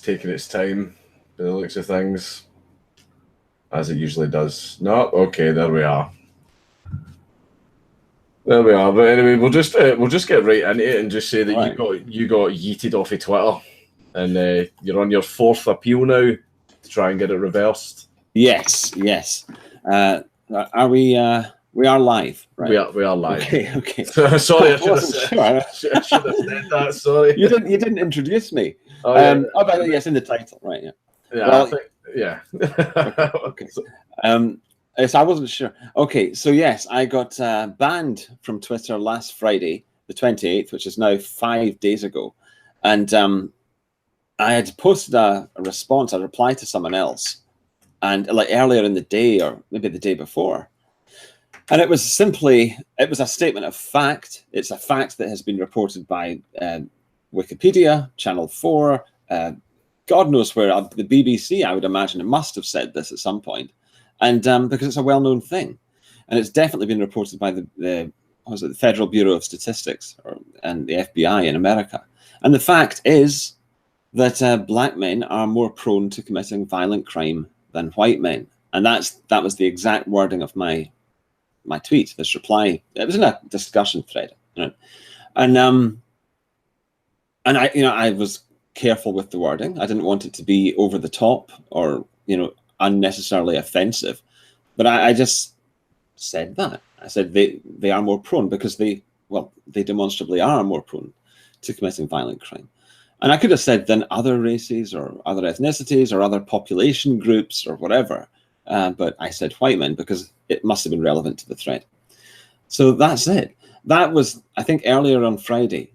taking its time by the looks of things, as it usually does. No, okay, there we are. There we are. But anyway, we'll just get right into it and just say that you got yeeted off of Twitter, and you're on your 4th appeal now to try and get it reversed. Yes. Are we? We are live, right? We are live. Okay. Sorry, I should have said that. Sorry. You didn't introduce me. Oh, yeah. Yes, in the title, right? Yeah. Yeah. Okay. So I wasn't sure. Okay, so yes, I got banned from Twitter last Friday, the 28th, which is now 5 days ago, and I had posted a response, a reply to someone else, and like earlier in the day or maybe the day before. And it was a statement of fact. It's a fact that has been reported by Wikipedia, Channel 4, God knows where, the BBC, I would imagine it must have said this at some point. And because it's a well-known thing. And it's definitely been reported by the Federal Bureau of Statistics and the FBI in America. And the fact is that black men are more prone to committing violent crime than white men. And that was the exact wording of my tweet, this reply. It was in a discussion thread, and I was careful with the wording. I didn't want it to be over the top or unnecessarily offensive, but I just said that. I said they are more prone because they demonstrably are more prone to committing violent crime. And I could have said than other races or other ethnicities or other population groups or whatever. But I said white men because it must have been relevant to the thread. So that's it. That was, I think, earlier on Friday.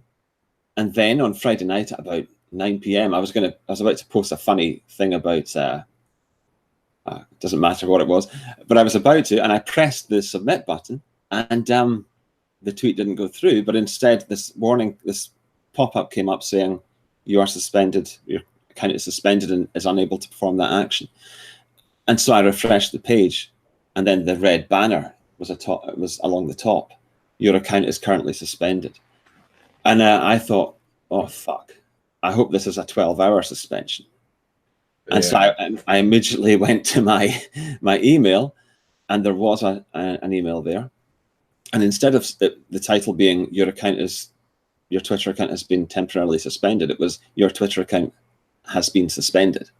And then on Friday night at about 9 p.m., I was about to post a funny thing about, it doesn't matter what it was, but I was about to, and I pressed the submit button, and the tweet didn't go through, but instead this pop-up came up saying, you are suspended, your account is suspended and is unable to perform that action. And so I refreshed the page, and then the red banner was along the top. Your account is currently suspended. And I thought, oh, fuck. I hope this is a 12-hour suspension. Yeah. And so I immediately went to my email, and there was an email there. And instead of the title being your Twitter account has been temporarily suspended, it was your Twitter account has been suspended.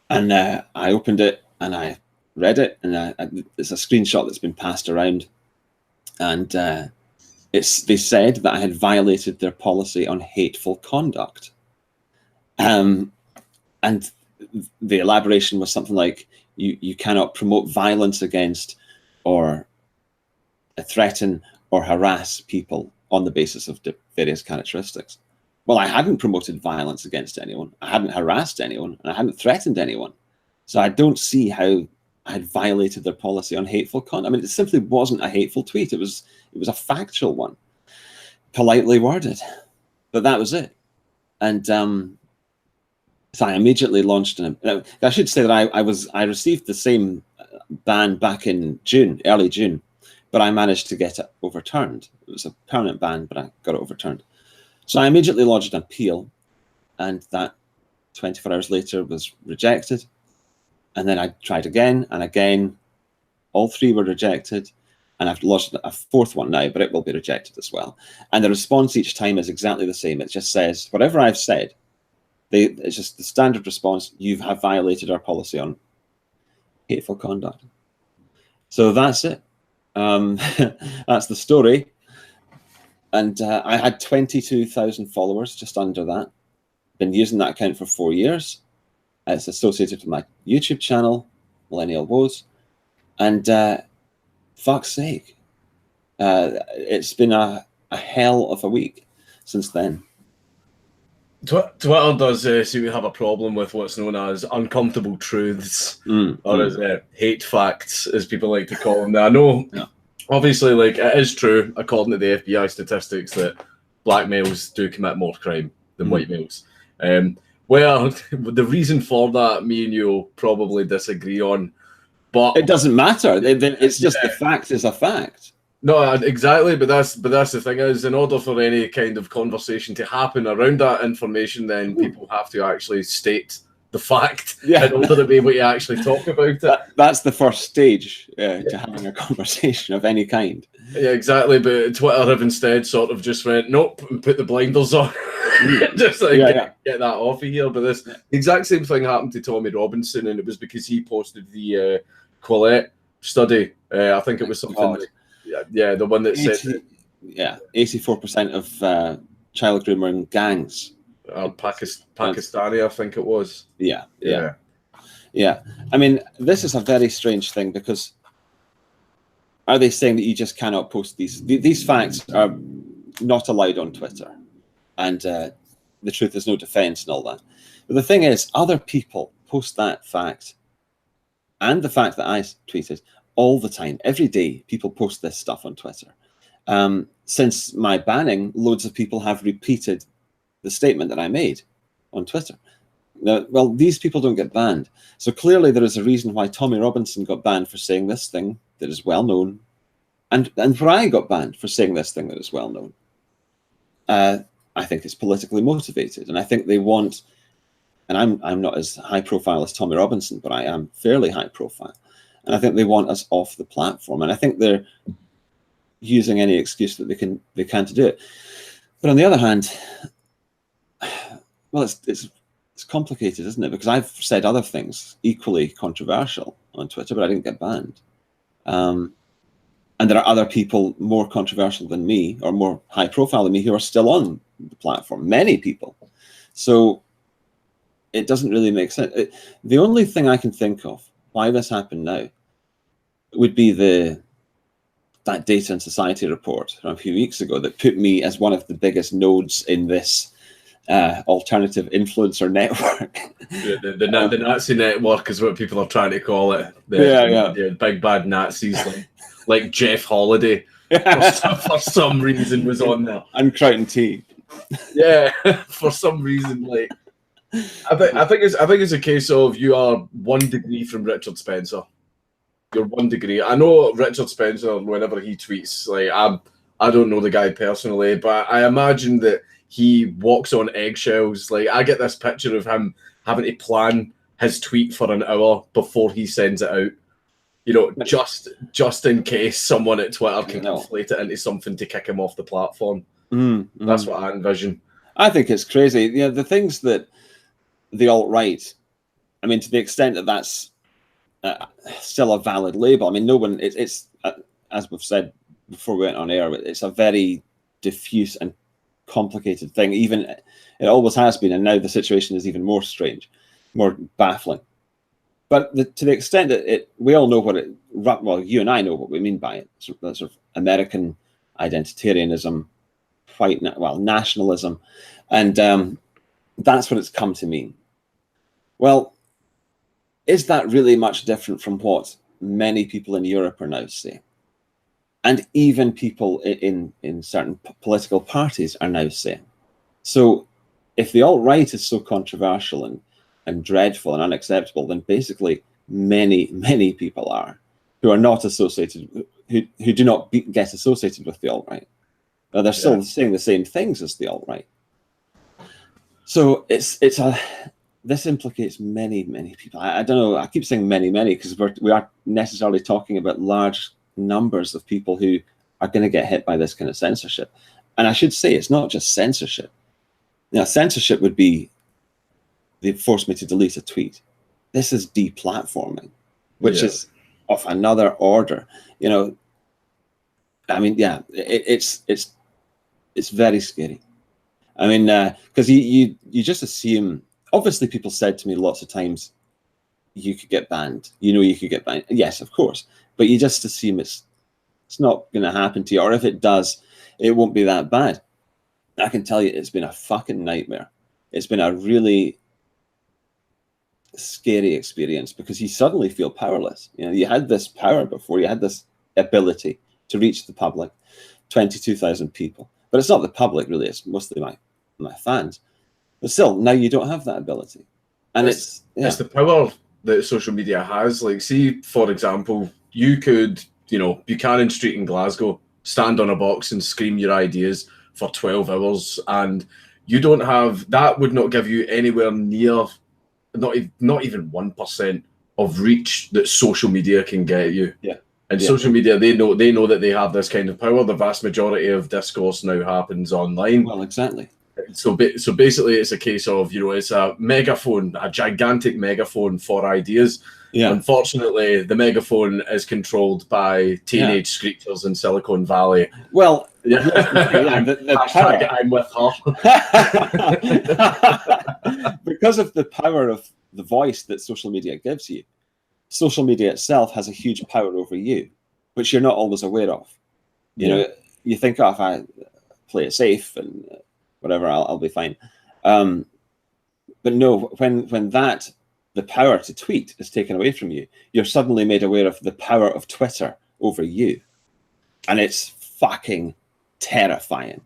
And I opened it and I read it, and it's a screenshot that's been passed around. And they said that I had violated their policy on hateful conduct. And the elaboration was something like, you cannot promote violence against or threaten or harass people on the basis of various characteristics. Well, I hadn't promoted violence against anyone. I hadn't harassed anyone, and I hadn't threatened anyone. So I don't see how I had violated their policy on hateful conduct. I mean, it simply wasn't a hateful tweet. It was a factual one, politely worded. But that was it. And so I immediately launched I should say that I received the same ban back in early June, but I managed to get it overturned. It was a permanent ban, but I got it overturned. So I immediately lodged an appeal, and that 24 hours later was rejected. And then I tried again and again. All three were rejected, and I've lodged a fourth one now, but it will be rejected as well. And the response each time is exactly the same. It just says, whatever I've said, it's just the standard response, you have violated our policy on hateful conduct. So that's it. That's the story. And I had 22,000 followers, just under that. Been using that account for 4 years. It's associated with my YouTube channel, Millennial Woes. And fuck's sake, it's been a hell of a week since then. Twitter does seem to have a problem with what's known as uncomfortable truths, or as hate facts, as people like to call them. Now, I know, obviously, like, it is true, according to the FBI statistics, that black males do commit more crime than white males. Well, the reason for that, me and you will probably disagree on, but it doesn't matter. It's just the fact is a fact. No, exactly, but that's the thing is, in order for any kind of conversation to happen around that information, then people have to actually state the fact in order to be able to actually talk about it. That's the first stage to having a conversation of any kind. Yeah, exactly. But Twitter have instead sort of just went, nope, and put the blinders on. Just like get that off of here. But this exact same thing happened to Tommy Robinson, and it was because he posted the Quillette study. I think it was something that, the one that said 84% of child grooming gangs Pakistani, I think it was. Yeah. I mean, this is a very strange thing, because are they saying that you just cannot post these facts are not allowed on Twitter, and the truth is no defense and all that? But the thing is, other people post that fact and the fact that I tweeted all the time, every day. People post this stuff on Twitter. Since my banning, loads of people have repeated the statement that I made on Twitter. Now, well, these people don't get banned. So clearly there is a reason why Tommy Robinson got banned for saying this thing that is well known, and where I got banned for saying this thing that is well known. I think it's politically motivated, and I think they want, and I'm not as high profile as Tommy Robinson, but I am fairly high profile, and I think they want us off the platform, and I think they're using any excuse that they can to do it. But on the other hand, well, it's complicated, isn't it? Because I've said other things equally controversial on Twitter, but I didn't get banned. And there are other people more controversial than me, or more high profile than me, who are still on the platform. Many people. So it doesn't really make sense. The only thing I can think of why this happened now would be that Data and Society report from a few weeks ago that put me as one of the biggest nodes in this alternative influencer network. The Nazi network is what people are trying to call it. The big bad Nazis like Jeff Holiday for some reason was on there. And Crichton Tea. Yeah, for some reason, like I think it's a case of you are 1 degree from Richard Spencer. You're 1 degree. I know Richard Spencer, whenever he tweets, like I don't know the guy personally, but I imagine that he walks on eggshells. Like, I get this picture of him having to plan his tweet for an hour before he sends it out. You know, just in case someone at Twitter can conflate it into something to kick him off the platform. That's what I envision. I think it's crazy. Yeah, the things that the alt-right, I mean, to the extent that that's still a valid label. I mean, no one, it's as we've said before we went on air, it's a very diffuse and complicated thing. Even it always has been, and now the situation is even more strange, more baffling. But to the extent that we all know well, you and I know what we mean by it. That sort of American identitarianism, nationalism, and that's what it's come to mean. Well, is that really much different from what many people in Europe are now saying? And even people in certain political parties are now saying. So if the alt-right is so controversial and dreadful and unacceptable, then basically many people are who are not associated, who do not get associated with the alt-right. Now they're still saying the same things as the alt-right. So this implicates many people. I don't know. I keep saying many because we are necessarily talking about large numbers of people who are going to get hit by this kind of censorship. And I should say, it's not just censorship. Now, censorship would be they force me to delete a tweet. This is deplatforming, which is of another order. You know, I mean, it's very scary. I mean, because you just assume. Obviously, people said to me lots of times, you could get banned. You know, you could get banned. Yes, of course. But you just assume it's not going to happen to you. Or if it does, it won't be that bad. I can tell you it's been a fucking nightmare. It's been a really scary experience because you suddenly feel powerless. You know, you had this power before. You had this ability to reach the public, 22,000 people. But it's not the public, really. It's mostly my fans. But still, now you don't have that ability. And it's the power that social media has. Like, see, for example, you could, Buchanan Street in Glasgow, stand on a box and scream your ideas for 12 hours, and you don't have that would not give you anywhere near not even 1% of reach that social media can get you. Yeah. And social media, they know that they have this kind of power. The vast majority of discourse now happens online. Well, exactly. So basically, it's a case of, you know, it's a megaphone, a gigantic megaphone for ideas. Yeah. Unfortunately, the megaphone is controlled by teenage screechers in Silicon Valley. Well, the power. I'm with her. Because of the power of the voice that social media gives you, social media itself has a huge power over you, which you're not always aware of. You know, you think, oh, if I play it safe and whatever, I'll be fine. But no, when the power to tweet is taken away from you, you're suddenly made aware of the power of Twitter over you. And it's fucking terrifying.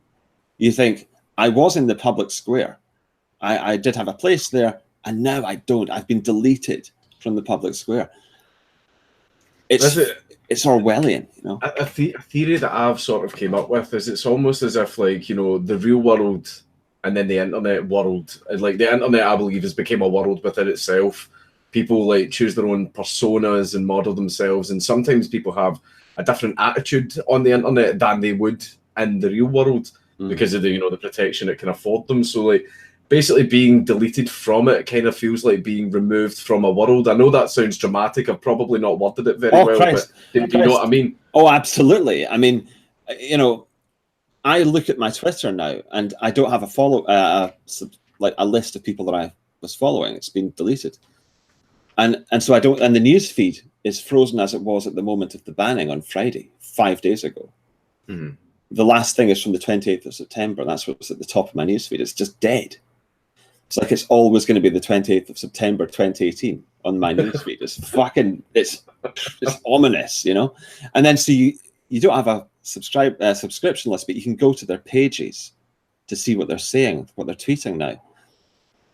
You think, I was in the public square. I did have a place there, and now I don't. I've been deleted from the public square. It's Orwellian, you know. A theory that I've sort of came up with is it's almost as if, like, you know, the real world and then the internet world, like the internet, I believe, has become a world within itself. People like choose their own personas and model themselves, and sometimes people have a different attitude on the internet than they would in the real world because of the, you know, the protection it can afford them. So like basically being deleted from it kind of feels like being removed from a world. I know that sounds dramatic. I've probably not worded it very well, Christ. But do you know what I mean? Oh, absolutely. I mean, you know, I look at my Twitter now, and I don't have like a list of people that I was following. It's been deleted, and so I don't. And the news feed is frozen as it was at the moment of the banning on Friday, 5 days ago. Mm-hmm. The last thing is from the 28th of September. That's what's at the top of my news feed. It's just dead. It's like it's always going to be the 28th of September 2018 on my news feed. It's fucking, it's ominous, you know. And then so you don't have a subscription list, but you can go to their pages to see what they're saying, what they're tweeting now.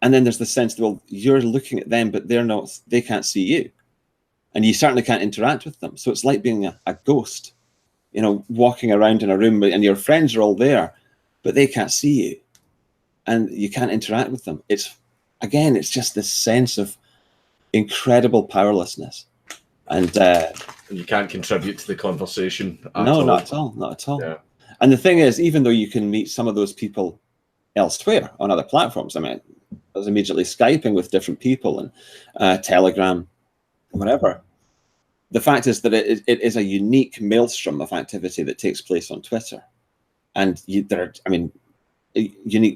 And then there's the sense that, well, you're looking at them, but they can't see you, and you certainly can't interact with them. So it's like being a ghost, you know, walking around in a room, and your friends are all there, but they can't see you, and you can't interact with them. It's just this sense of incredible powerlessness, and you can't contribute to the conversation. Not at all. Yeah. And the thing is, even though you can meet some of those people elsewhere on other platforms, I mean, I was immediately Skyping with different people and Telegram, whatever. The fact is that it is a unique maelstrom of activity that takes place on Twitter, and unique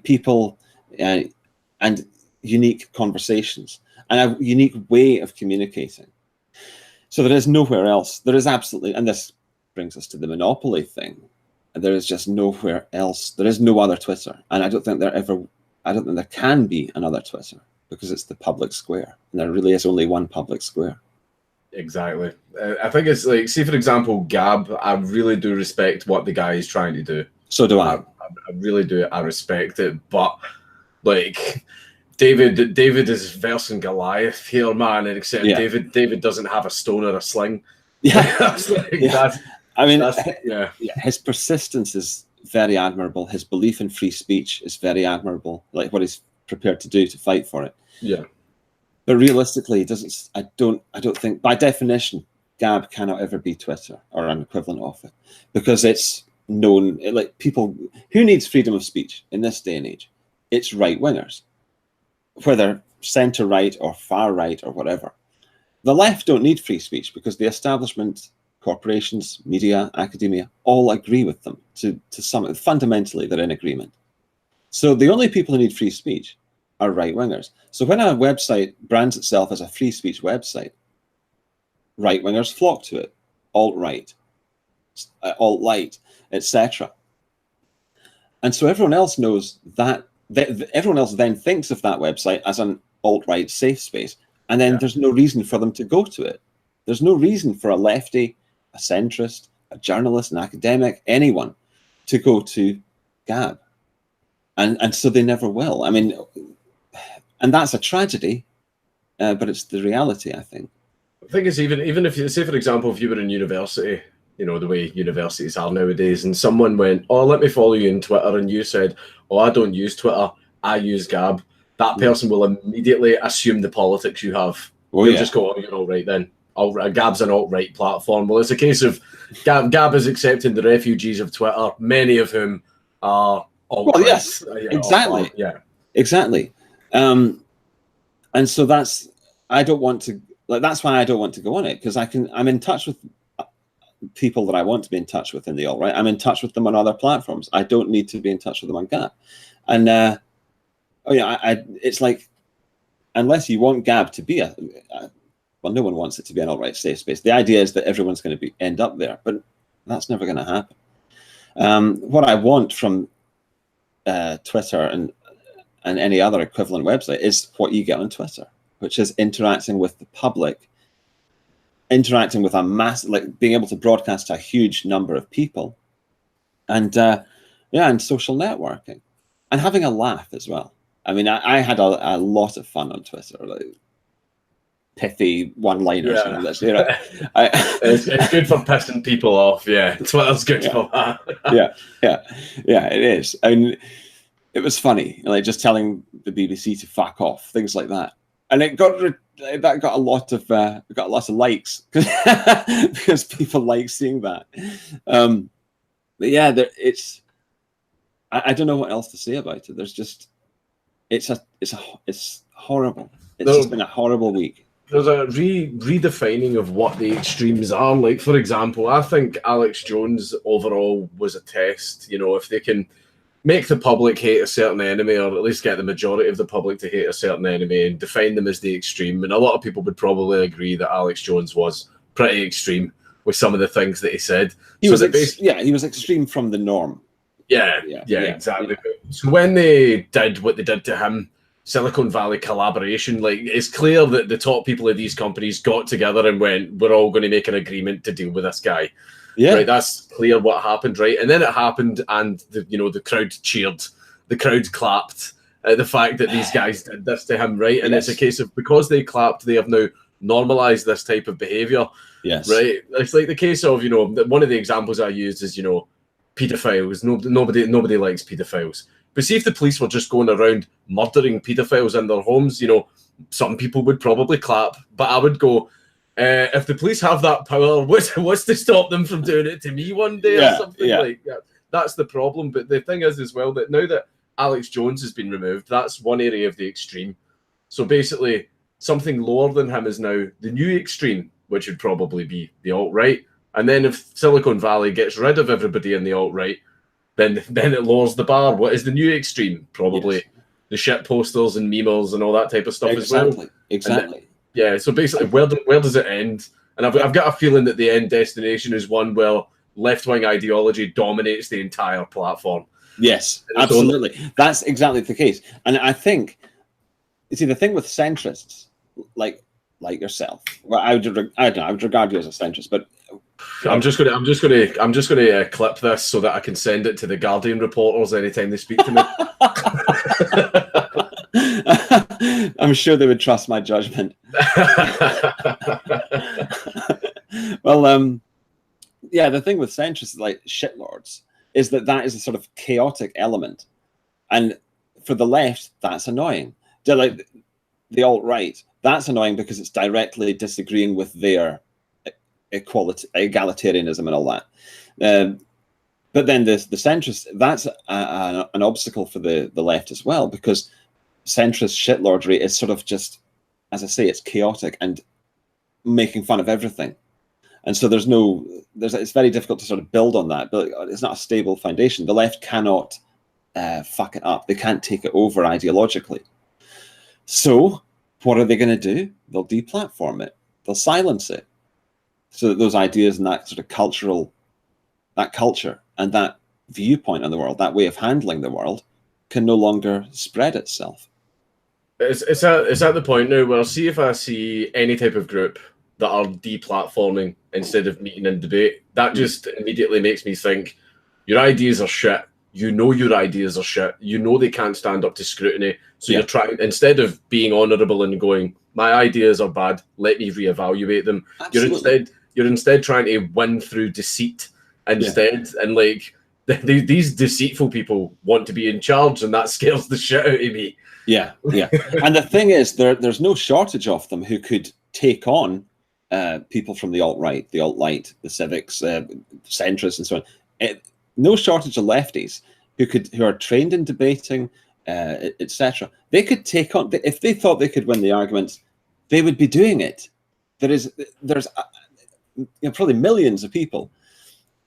people and unique conversations and a unique way of communicating. So there is nowhere else. There is absolutely, and this brings us to the monopoly thing. There is just nowhere else. There is no other Twitter, and I don't think there can be another Twitter, because it's the public square, and there really is only one public square. Exactly. I think it's like, see, for example, Gab, I really do respect what the guy is trying to do. So do I. I really do. I respect it. But, like, David is versing Goliath here, man, except David doesn't have a stone or a sling. Yeah. His persistence is very admirable. His belief in free speech is very admirable, like what he's prepared to do to fight for it. Yeah. But realistically, I don't think, by definition, Gab cannot ever be Twitter or an equivalent of it, because it's known, like, people who needs freedom of speech in this day and age, it's right wingers, whether centre right or far right or whatever. The left don't need free speech because the establishment, corporations, media, academia, all agree with them to some, fundamentally they're in agreement. So the only people who need free speech are right wingers. So when a website brands itself as a free speech website, right wingers flock to it, alt-right, alt-light, etc. And so everyone else knows that, everyone else then thinks of that website as an alt-right safe space, and then there's no reason for them to go to it. There's no reason for a lefty, a centrist, a journalist, an academic, anyone to go to Gab. And so they never will. I mean, and that's a tragedy, but it's the reality, I think. The thing is, even if you say, for example, if you were in university the way universities are nowadays, and someone went, "Oh, let me follow you on Twitter," and you said, "Oh, I don't use Twitter, I use Gab," that person will immediately assume the politics you have. They'll just go, "Oh, you're all right then. Gab's an alt-right platform." Well, it's a case of Gab is accepting the refugees of Twitter, many of whom are alt-right. Well, yes, exactly. Exactly. And so that's why I don't want to go on it, because I'm in touch with people that I want to be in touch with in the alt-right. I'm in touch with them on other platforms. I don't need to be in touch with them on Gab. And it's like, unless you want Gab to be well, no one wants it to be an alt-right safe space. The idea is that everyone's going to end up there, but that's never going to happen. What I want from Twitter and any other equivalent website is what you get on Twitter, which is interacting with the public, interacting with a mass, like being able to broadcast to a huge number of people, and and social networking, and having a laugh as well. I mean, I had a lot of fun on Twitter, like pithy one-liners. It's good for pissing people off. Yeah, Twitter's good for that. yeah, it is. And it was funny, like just telling the BBC to fuck off, things like that. And it got a lot of likes because people like seeing that. But yeah, I don't know what else to say about it. There's just it's horrible. It's just been a horrible week. There's a redefining of what the extremes are. Like, for example, I think Alex Jones overall was a test. If they can make the public hate a certain enemy, or at least get the majority of the public to hate a certain enemy and define them as the extreme. And a lot of people would probably agree that Alex Jones was pretty extreme with some of the things that he said. He was extreme from the norm. Yeah, exactly. Yeah. So when they did what they did to him, Silicon Valley collaboration, like, it's clear that the top people of these companies got together and went, "We're all going to make an agreement to deal with this guy." Yeah, right. That's clear what happened, right? And then it happened, and the crowd cheered, the crowd clapped at the fact that these guys did this to him, right? And it's a case of, because they clapped, they have now normalized this type of behavior. Yes, right. It's like the case of one of the examples I used is pedophiles. Nobody likes pedophiles. But see, if the police were just going around murdering pedophiles in their homes, some people would probably clap. But I would go, if the police have that power, what's to stop them from doing it to me one day or something like that? That's the problem. But the thing is as well, that now that Alex Jones has been removed, that's one area of the extreme. So basically, something lower than him is now the new extreme, which would probably be the alt-right. And then if Silicon Valley gets rid of everybody in the alt-right, then it lowers the bar. What is the new extreme? Probably the shit posters and memers and all that type of stuff as well. Exactly. Yeah. So basically, where does it end? And I've got a feeling that the end destination is one where left-wing ideology dominates the entire platform. Yes, absolutely. That's exactly the case. And I think, you see, the thing with centrists, like yourself, well, I would regard you as a centrist, but I'm just gonna clip this so that I can send it to the Guardian reporters anytime they speak to me. I'm sure they would trust my judgment. Well, the thing with centrists, like shitlords, is that is a sort of chaotic element, and for the left, that's annoying. Like the alt-right, that's annoying because it's directly disagreeing with their egalitarianism and all that. But then the centrist, that's an obstacle for the left as well, because centrist shitlordry is sort of just, as I say, it's chaotic and making fun of everything. And so it's very difficult to sort of build on that, but it's not a stable foundation. The left cannot fuck it up. They can't take it over ideologically. So what are they going to do? They'll deplatform it. They'll silence it, so that those ideas and that sort of culture and that viewpoint on the world, that way of handling the world, can no longer spread itself. It's at the point now where, see, if I see any type of group that are deplatforming instead of meeting in debate, that just immediately makes me think, your ideas are shit. Your ideas are shit. They can't stand up to scrutiny. So you're trying, instead of being honourable and going, my ideas are bad, let me reevaluate them. Absolutely. You're instead trying to win through deceit instead, and like these deceitful people want to be in charge, and that scares the shit out of me. Yeah. And the thing is, there's no shortage of them who could take on people from the alt-right, the alt-light, the civics, centrists, and so on. No shortage of lefties who are trained in debating, etc. They could take on, if they thought they could win the arguments, they would be doing it. There's probably millions of people,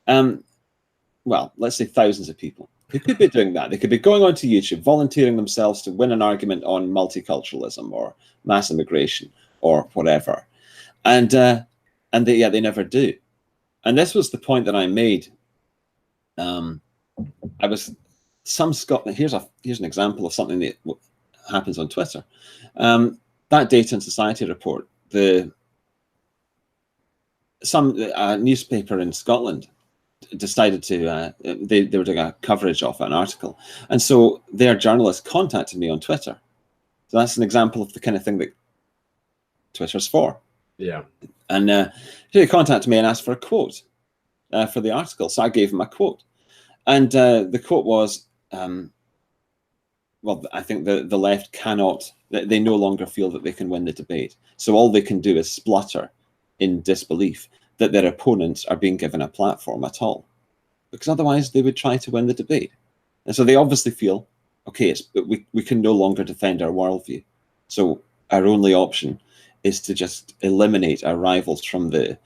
well, let's say thousands of people who could be doing that. They could be going onto YouTube, volunteering themselves to win an argument on multiculturalism or mass immigration or whatever, and they never do. And this was the point that I made. Here's an example of something that happens on Twitter. That Data and Society report, some newspaper in Scotland decided to, they were doing a coverage of an article. And so their journalist contacted me on Twitter. So that's an example of the kind of thing that Twitter's for. Yeah. And he contacted me and asked for a quote for the article. So I gave him a quote. And the quote was, well, I think the left cannot, they no longer feel that they can win the debate. So all they can do is splutter in disbelief that their opponents are being given a platform at all, because otherwise they would try to win the debate. And so they obviously feel, okay, we can no longer defend our worldview. So our only option is to just eliminate our rivals from the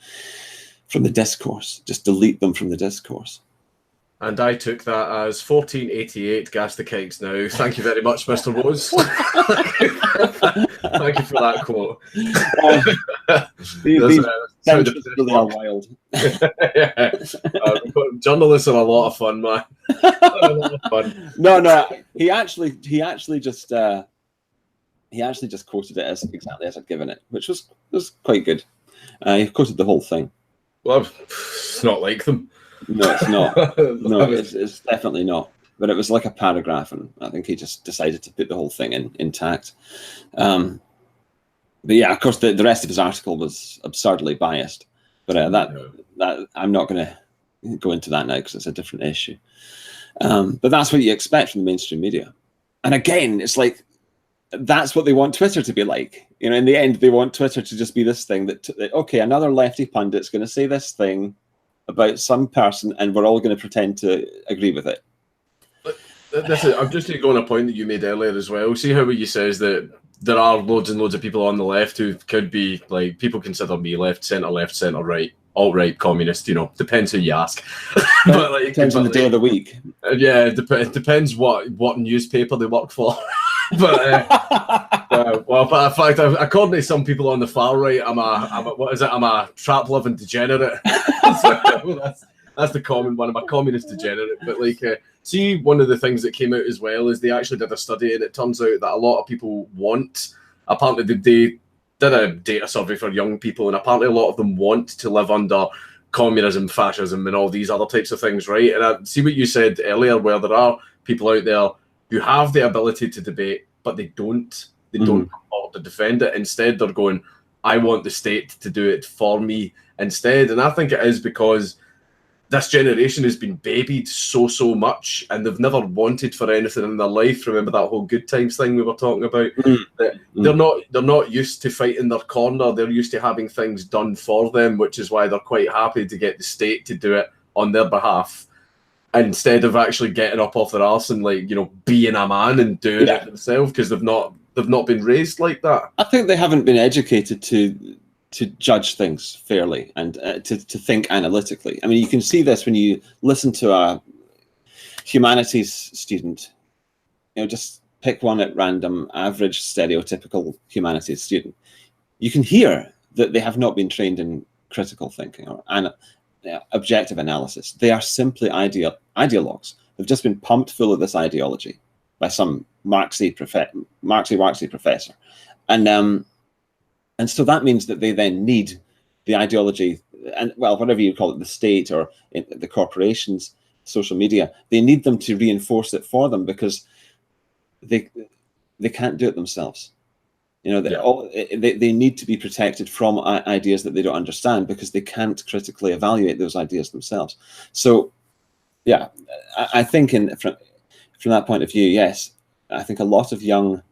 discourse, just delete them from the discourse. And I took that as 1488 gas the kegs now. Thank you very much, Mr. Woes. Thank you for that quote. These centrists really are wild. Journalists are a lot of fun, man. A lot of fun. No. He actually just quoted it as exactly as I'd given it, which was quite good. He quoted the whole thing. Well, it's not like them. No, it's not. No, it's definitely not. But it was like a paragraph, and I think he just decided to put the whole thing intact. But yeah, of course, the rest of his article was absurdly biased. But that I'm not going to go into that now because it's a different issue. But that's what you expect from the mainstream media. And again, it's like that's what they want Twitter to be like. You know, in the end, they want Twitter to just be this thing that okay, another lefty pundit's going to say this thing about some person, and we're all going to pretend to agree with it. I'm just going to go on a point that you made earlier as well. See how you says that there are loads and loads of people on the left who could be like, people consider me left, centre, right, alt-right, communist, you know, depends who you ask. But like, depends on the day of the week. Yeah, it depends what newspaper they work for. But in fact, according to some people on the far right, I'm a trap loving degenerate. That's the common one. I'm a communist degenerate. But like, see, one of the things that came out as well is they actually did a study, and it turns out that a lot of people want. Apparently, they did a data survey for young people, and apparently a lot of them want to live under communism, fascism, and all these other types of things, right? And I see what you said earlier, where there are people out there who have the ability to debate, but they don't come forward to defend it. Instead, they're going, I want the state to do it for me instead. And I think it is because this generation has been babied so much, and they've never wanted for anything in their life. Remember that whole good times thing we were talking about? They're not used to fighting their corner. They're used to having things done for them, which is why they're quite happy to get the state to do it on their behalf, instead of actually getting up off their arse and, like, you know, being a man and doing it themselves, because they've not been raised like that. I think they haven't been educated to judge things fairly and to think analytically. I mean, you can see this when you listen to a humanities student. You know, just pick one at random, average, stereotypical humanities student. You can hear that they have not been trained in critical thinking or objective analysis. They are simply ideologues. They've just been pumped full of this ideology by some Marxy professor, and so that means that they then need the ideology, and well, whatever you call it, the state or the corporations, social media, they need them to reinforce it for them, because they can't do it themselves. You know, they need to be protected from ideas that they don't understand, because they can't critically evaluate those ideas themselves. So, yeah, I think from that point of view, yes, I think a lot of young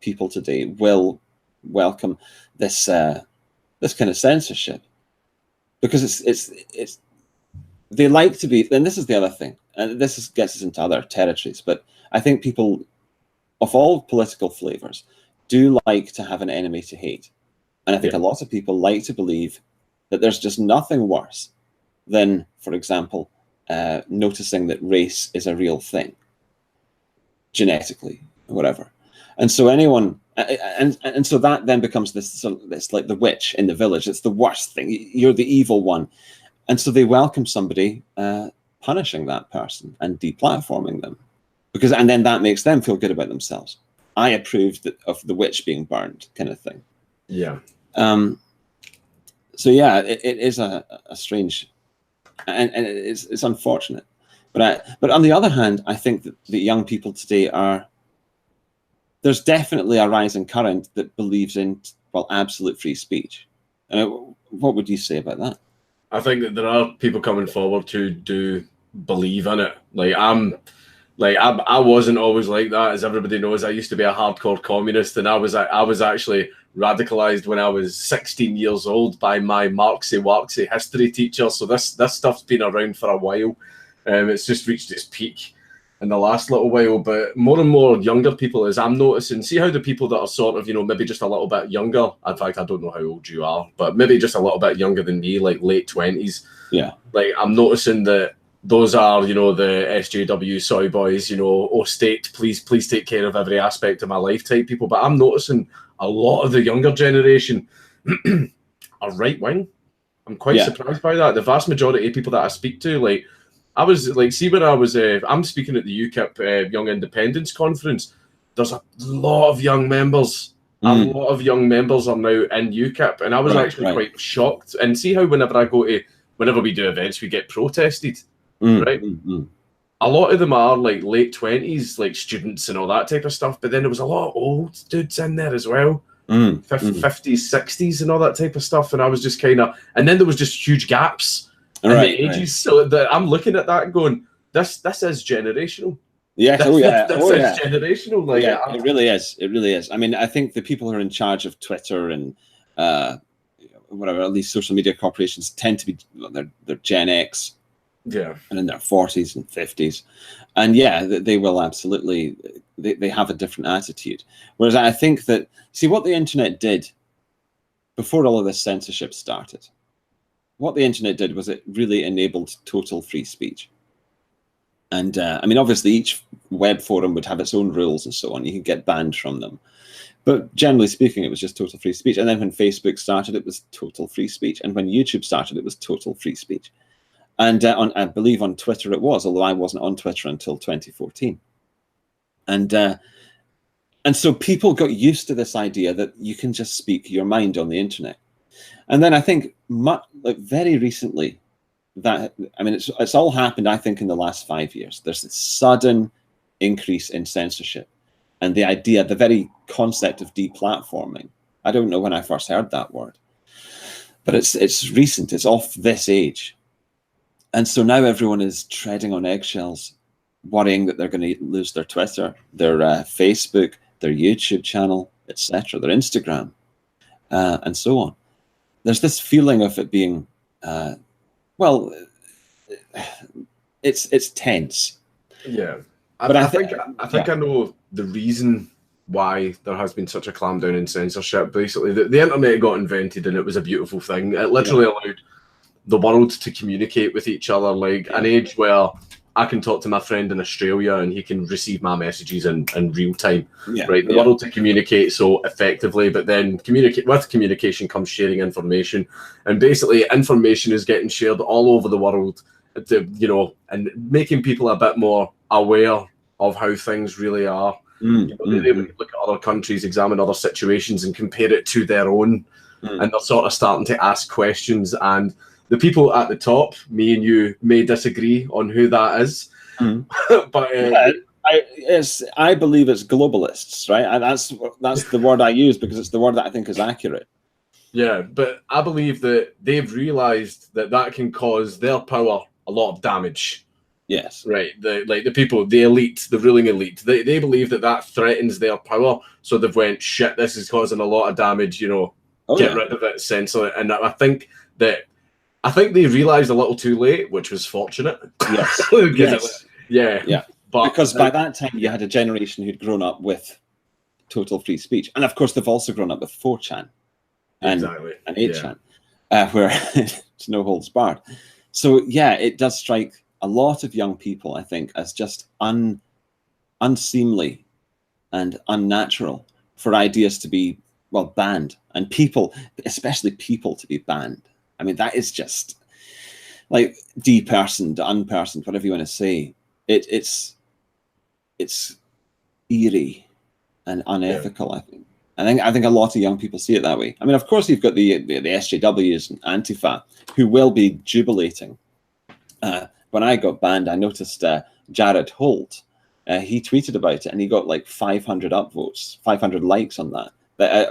people today will welcome this this kind of censorship, because it's they like to be. And this is the other thing, and this gets us into other territories. But I think people of all political flavors do like to have an enemy to hate, and I think a lot of people like to believe that there's just nothing worse than, for example, noticing that race is a real thing, genetically or whatever. And so anyone, and so that then becomes this like the witch in the village. It's the worst thing. You're the evil one. And so they welcome somebody punishing that person and deplatforming them, and then that makes them feel good about themselves. I approved of the witch being burned, kind of thing. Yeah. So yeah, it is a strange, and it's unfortunate. But on the other hand, I think that the young people today there's definitely a rising current that believes in, well, absolute free speech. What would you say about that? I think that there are people coming forward who do believe in it. I wasn't always like that, as everybody knows. I used to be a hardcore communist, and I was actually radicalized when I was 16 years old by my Marxy history teacher. So this stuff's been around for a while. It's just reached its peak in the last little while. But more and more younger people, as I'm noticing, see how the people that are sort of, maybe just a little bit younger, in fact, I don't know how old you are, but maybe just a little bit younger than me, like late 20s. Yeah. Like, I'm noticing that those are, the SJW soy boys, oh, state, please take care of every aspect of my life type people. But I'm noticing a lot of the younger generation are right-wing. I'm quite surprised by that. The vast majority of people that I speak to, like, I was like, see, when I was, I'm speaking at the UKIP Young Independence Conference, there's a lot of young members. A lot of young members are now in UKIP, and I was actually quite shocked. And see how whenever we do events, we get protested, right? A lot of them are like late 20s, like students and all that type of stuff. But then there was a lot of old dudes in there as well, 50s, 60s, and all that type of stuff. And I was just kind of, and then there was just huge gaps. The ages, so that I'm looking at that going, this is generational. Yes, this is generational. Like, it really is. It really is. I mean, I think the people who are in charge of Twitter and whatever, at least social media corporations, tend to be they're Gen X, and in their 40s and 50s, and they will absolutely they have a different attitude. Whereas I think that, see, what the internet did before all of this censorship started. What the internet did was it really enabled total free speech. And I mean, obviously, each web forum would have its own rules and so on. You could get banned from them. But generally speaking, it was just total free speech. And then when Facebook started, it was total free speech. And when YouTube started, it was total free speech. And I believe on Twitter it was, although I wasn't on Twitter until 2014. And so people got used to this idea that you can just speak your mind on the internet. And then I think very recently, it's all happened, I think, in the last 5 years. There's this sudden increase in censorship. And the idea, the very concept of deplatforming, I don't know when I first heard that word, but it's recent, it's off this age. And so now everyone is treading on eggshells, worrying that they're going to lose their Twitter, their Facebook, their YouTube channel, etc., their Instagram, and so on. There's this feeling of it being, it's tense. Yeah, I think I know the reason why there has been such a clampdown in censorship. Basically, the internet got invented, and it was a beautiful thing. It literally allowed the world to communicate with each other, like an age where I can talk to my friend in Australia and he can receive my messages in real time, right? The world to communicate so effectively, but then communication comes sharing information, and basically information is getting shared all over the world, and making people a bit more aware of how things really are. They look at other countries, examine other situations, and compare it to their own, and they're sort of starting to ask questions. And the people at the top, me and you, may disagree on who that is, but I believe it's globalists, right? And that's the word I use because it's the word that I think is accurate. Yeah, but I believe that they've realized that can cause their power a lot of damage. Yes. Right. The people, the elite, the ruling elite, they believe that threatens their power. So they've went, shit, this is causing a lot of damage, get rid of it, censor it. And I think they realized a little too late, which was fortunate. Yes. Yeah. But because by that time you had a generation who'd grown up with total free speech. And of course they've also grown up with 4chan and 8chan, where it's no holds barred. So yeah, it does strike a lot of young people, I think, as just unseemly and unnatural for ideas to be, banned, and people, especially people, to be banned. I mean, that is just like depersoned, unpersoned, whatever you want to say. It's eerie and unethical. I think a lot of young people see it that way. I mean, of course, you've got the SJWs and Antifa who will be jubilating. When I got banned, I noticed Jared Holt. He tweeted about it, and he got like 500 upvotes, 500 likes on that,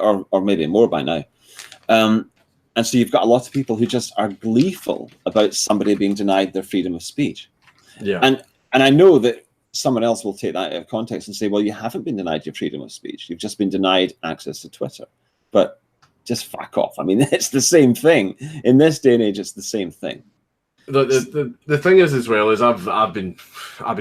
or maybe more by now. And so you've got a lot of people who just are gleeful about somebody being denied their freedom of speech. Yeah. And I know that someone else will take that out of context and say, well, you haven't been denied your freedom of speech. You've just been denied access to Twitter. But just fuck off. I mean, it's the same thing. In this day and age, it's the same thing. The thing is, as well, is I've been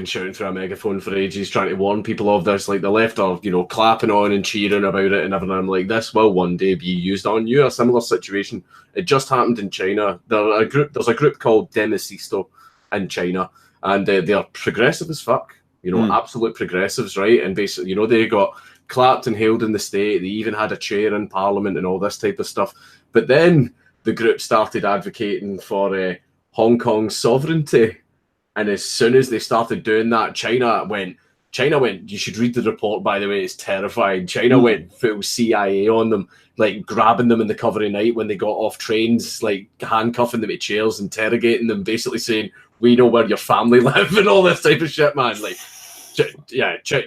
shouting through a megaphone for ages, trying to warn people of this. Like, the left are, clapping on and cheering about it and everything. I'm like, this will one day be used on you. A similar situation. It just happened in China. There's a group called Demosisto in China, and they are progressive as fuck. Absolute progressives, right? And basically, they got clapped and hailed in the state. They even had a chair in parliament and all this type of stuff. But then the group started advocating for Hong Kong's sovereignty, and as soon as they started doing that, China went, you should read the report, by the way, it's terrifying. China went full CIA on them, like grabbing them in the cover of night when they got off trains, like handcuffing them to chairs, interrogating them, basically saying, we know where your family live and all this type of shit, man. Like,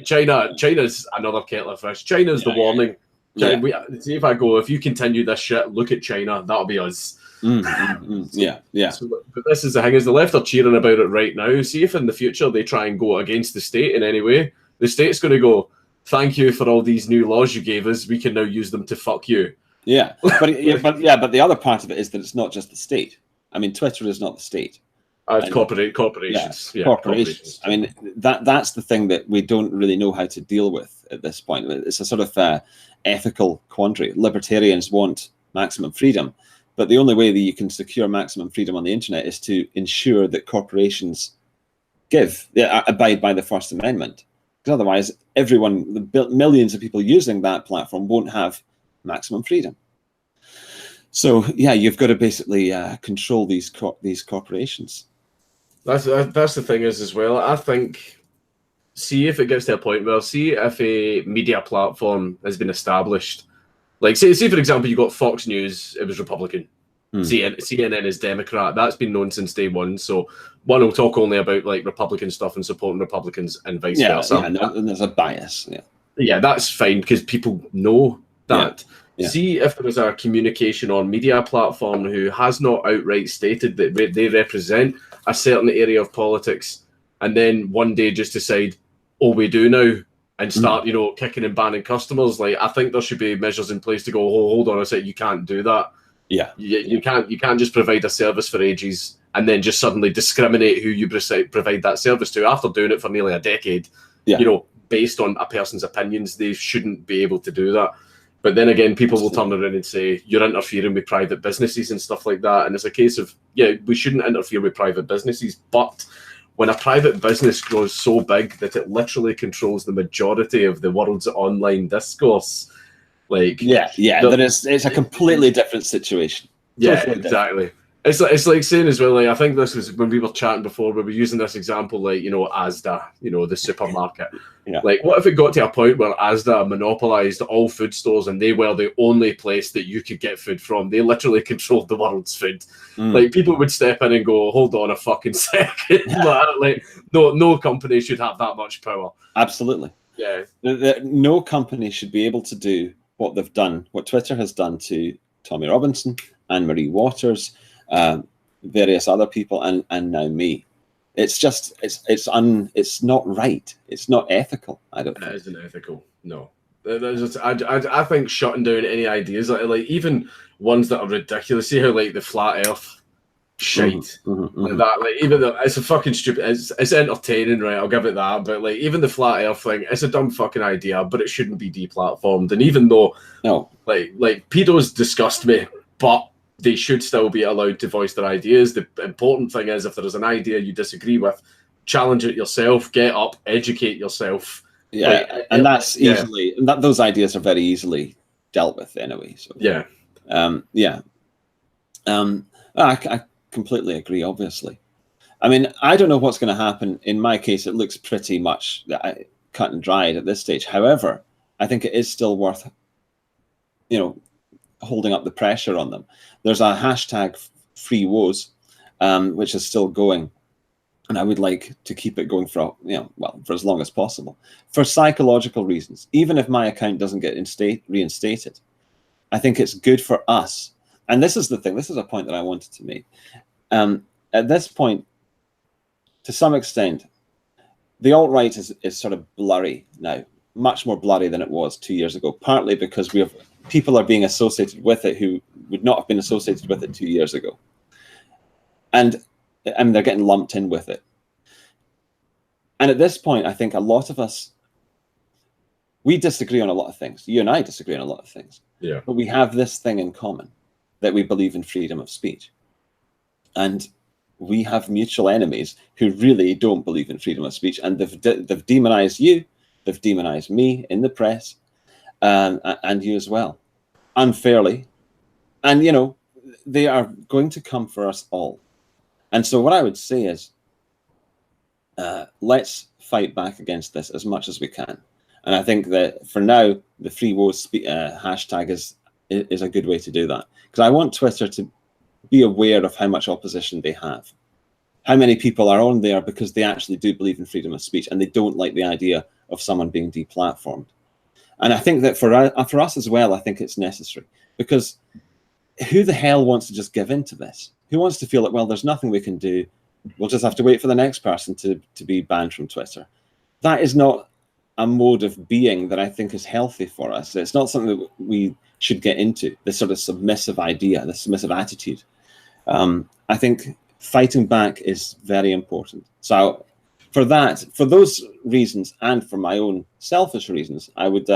China's another kettle of fish. China's the warning. See, if you continue this shit, look at China, that'll be us. Yeah. So, but this is the thing, is the left are cheering about it right now. See if in the future they try and go against the state in any way. The state's going to go, thank you for all these new laws you gave us. We can now use them to fuck you. Yeah, but the other part of it is that it's not just the state. I mean, Twitter is not the state. It's corporations. Yeah, corporations. I mean, that's the thing that we don't really know how to deal with at this point. It's a sort of ethical quandary. Libertarians want maximum freedom. But the only way that you can secure maximum freedom on the internet is to ensure that corporations abide by the First Amendment. Because otherwise, the millions of people using that platform won't have maximum freedom. So yeah, you've got to basically control these corporations. That's the thing is as well. I think, see if it gets to a point where, see if a media platform has been established. Like, say for example, you got Fox News, it was Republican. CNN is Democrat. That's been known since day one. So one will talk only about like Republican stuff and supporting Republicans and vice versa. And there's a bias. Yeah, that's fine because people know that. Yeah. See if there is a communication on media platform who has not outright stated that they represent a certain area of politics, and then one day just decide, oh, we do now, and start, kicking and banning customers. Like, I think there should be measures in place to go, oh, hold on a sec, you can't do that. Yeah. You can't just provide a service for ages and then just suddenly discriminate who you provide that service to after doing it for nearly a decade. Yeah. Based on a person's opinions, they shouldn't be able to do that. But then again, people will turn around and say, you're interfering with private businesses and stuff like that. And it's a case of, we shouldn't interfere with private businesses. But when a private business grows so big that it literally controls the majority of the world's online discourse, like... it's a completely different situation. Yeah, exactly. It's like saying as well, like, I think this was when we were chatting before, we were using this example, like, you know, Asda, you know, the supermarket. Yeah. Like, what if it got to a point where Asda monopolized all food stores and they were the only place that you could get food from? They literally controlled the world's food. Like, people would step in and go, hold on a fucking second. Like, no company should have that much power. Absolutely. Yeah. No company should be able to do what they've done, what Twitter has done to Tommy Robinson, Anne-Marie Waters, various other people, and now me. It's just it's not right. It's not ethical. I don't think. It isn't ethical. No. I think shutting down any ideas, like even ones that are ridiculous. See how like the flat Earth shite like that. Like even though it's a fucking stupid. It's entertaining, right? I'll give it that. But like even the flat Earth thing, it's a dumb fucking idea, but it shouldn't be deplatformed. And even though like pedos disgust me, but they should still be allowed to voice their ideas. The important thing is, if there is an idea you disagree with, challenge it yourself, get up, educate yourself. Yeah, like, and that's easily, those ideas are very easily dealt with anyway. So I completely agree, obviously. I mean, I don't know what's going to happen. In my case, it looks pretty much cut and dried at this stage. However, I think it is still worth, you know, holding up the pressure on them. There's a hashtag free woes, which is still going, and I would like to keep it going for for as long as possible, for psychological reasons. Even if my account doesn't get reinstated, I think it's good for us. And this is the thing. This is a point that I wanted to make. At this point, to some extent, the alt-right is sort of blurry now, much more blurry than it was 2 years ago. Partly because people are being associated with it who would not have been associated with it 2 years ago. And they're getting lumped in with it. And at this point, I think a lot of us, we disagree on a lot of things. You and I disagree on a lot of things. Yeah. But we have this thing in common, that we believe in freedom of speech. And we have mutual enemies who really don't believe in freedom of speech. And they've demonized you, they've demonized me in the press, and you as well, unfairly. And, you know, they are going to come for us all. And so what I would say is, let's fight back against this as much as we can. And I think that for now, the free woes hashtag is a good way to do that. Because I want Twitter to be aware of how much opposition they have. How many people are on there because they actually do believe in freedom of speech and they don't like the idea of someone being deplatformed. And I think that for us as well, I think it's necessary. Because who the hell wants to just give in to this? Who wants to feel like, well, there's nothing we can do. We'll just have to wait for the next person to be banned from Twitter. That is not a mode of being that I think is healthy for us. It's not something that we should get into, this sort of submissive idea, this submissive attitude. I think fighting back is very important. So for those reasons, and for my own selfish reasons, I would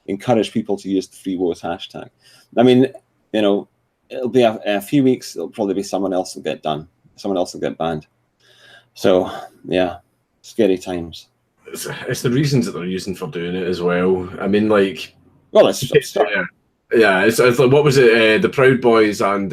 encourage people to use the free woes hashtag. I mean, you know, it'll be a few weeks, it'll probably be someone else will get done. Someone else will get banned. So, yeah, scary times. It's the reasons that they're using for doing it as well. I mean, like... Well, it's absurd. Yeah, it's like, what was it? The Proud Boys and...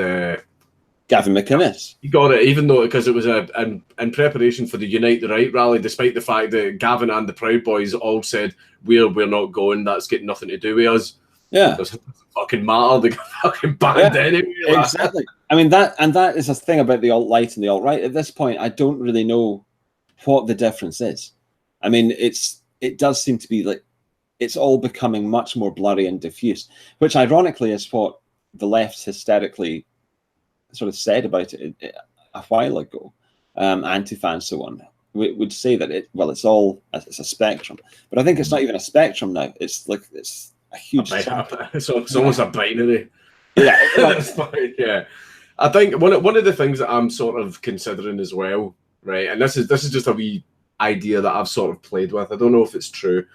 Gavin McInnes. He got it, even though, because it was in preparation for the Unite the Right rally, despite the fact that Gavin and the Proud Boys all said, we're not going, that's got nothing to do with us. Yeah. It doesn't fucking matter, they got fucking banned anyway. Exactly. I mean, that is a thing about the alt-right and the alt-right. At this point, I don't really know what the difference is. I mean, it does seem to be like, it's all becoming much more blurry and diffuse, which ironically is what the left hysterically sort of said about it a while ago. Antifa and so on would say that it's a spectrum, but I think it's not even a spectrum now. It's a huge. It's almost a binary. Yeah, that's fine. Yeah, I think one of the things that I'm sort of considering as well, right? And this is just a wee idea that I've sort of played with. I don't know if it's true,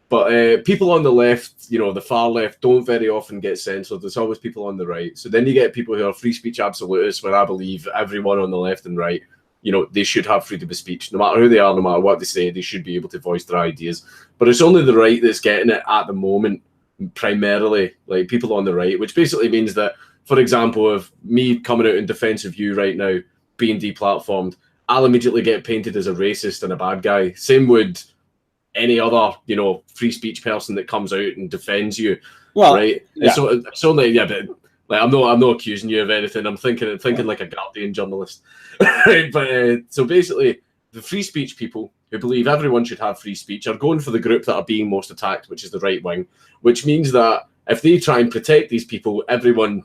but people on the left, you know, the far left, don't very often get censored. There's always people on the right. So then you get people who are free speech absolutists, where I believe everyone on the left and right, you know, they should have freedom of speech. No matter who they are, no matter what they say, they should be able to voice their ideas. But it's only the right that's getting it at the moment, primarily, like people on the right, which basically means that for example, of me coming out in defense of you right now, being deplatformed, I'll immediately get painted as a racist and a bad guy. Same would any other, free speech person that comes out and defends you, right? Yeah. So it's only, but like I'm not accusing you of anything. I'm thinking like a Guardian journalist, right? But so basically, the free speech people who believe everyone should have free speech are going for the group that are being most attacked, which is the right wing, which means that if they try and protect these people, everyone,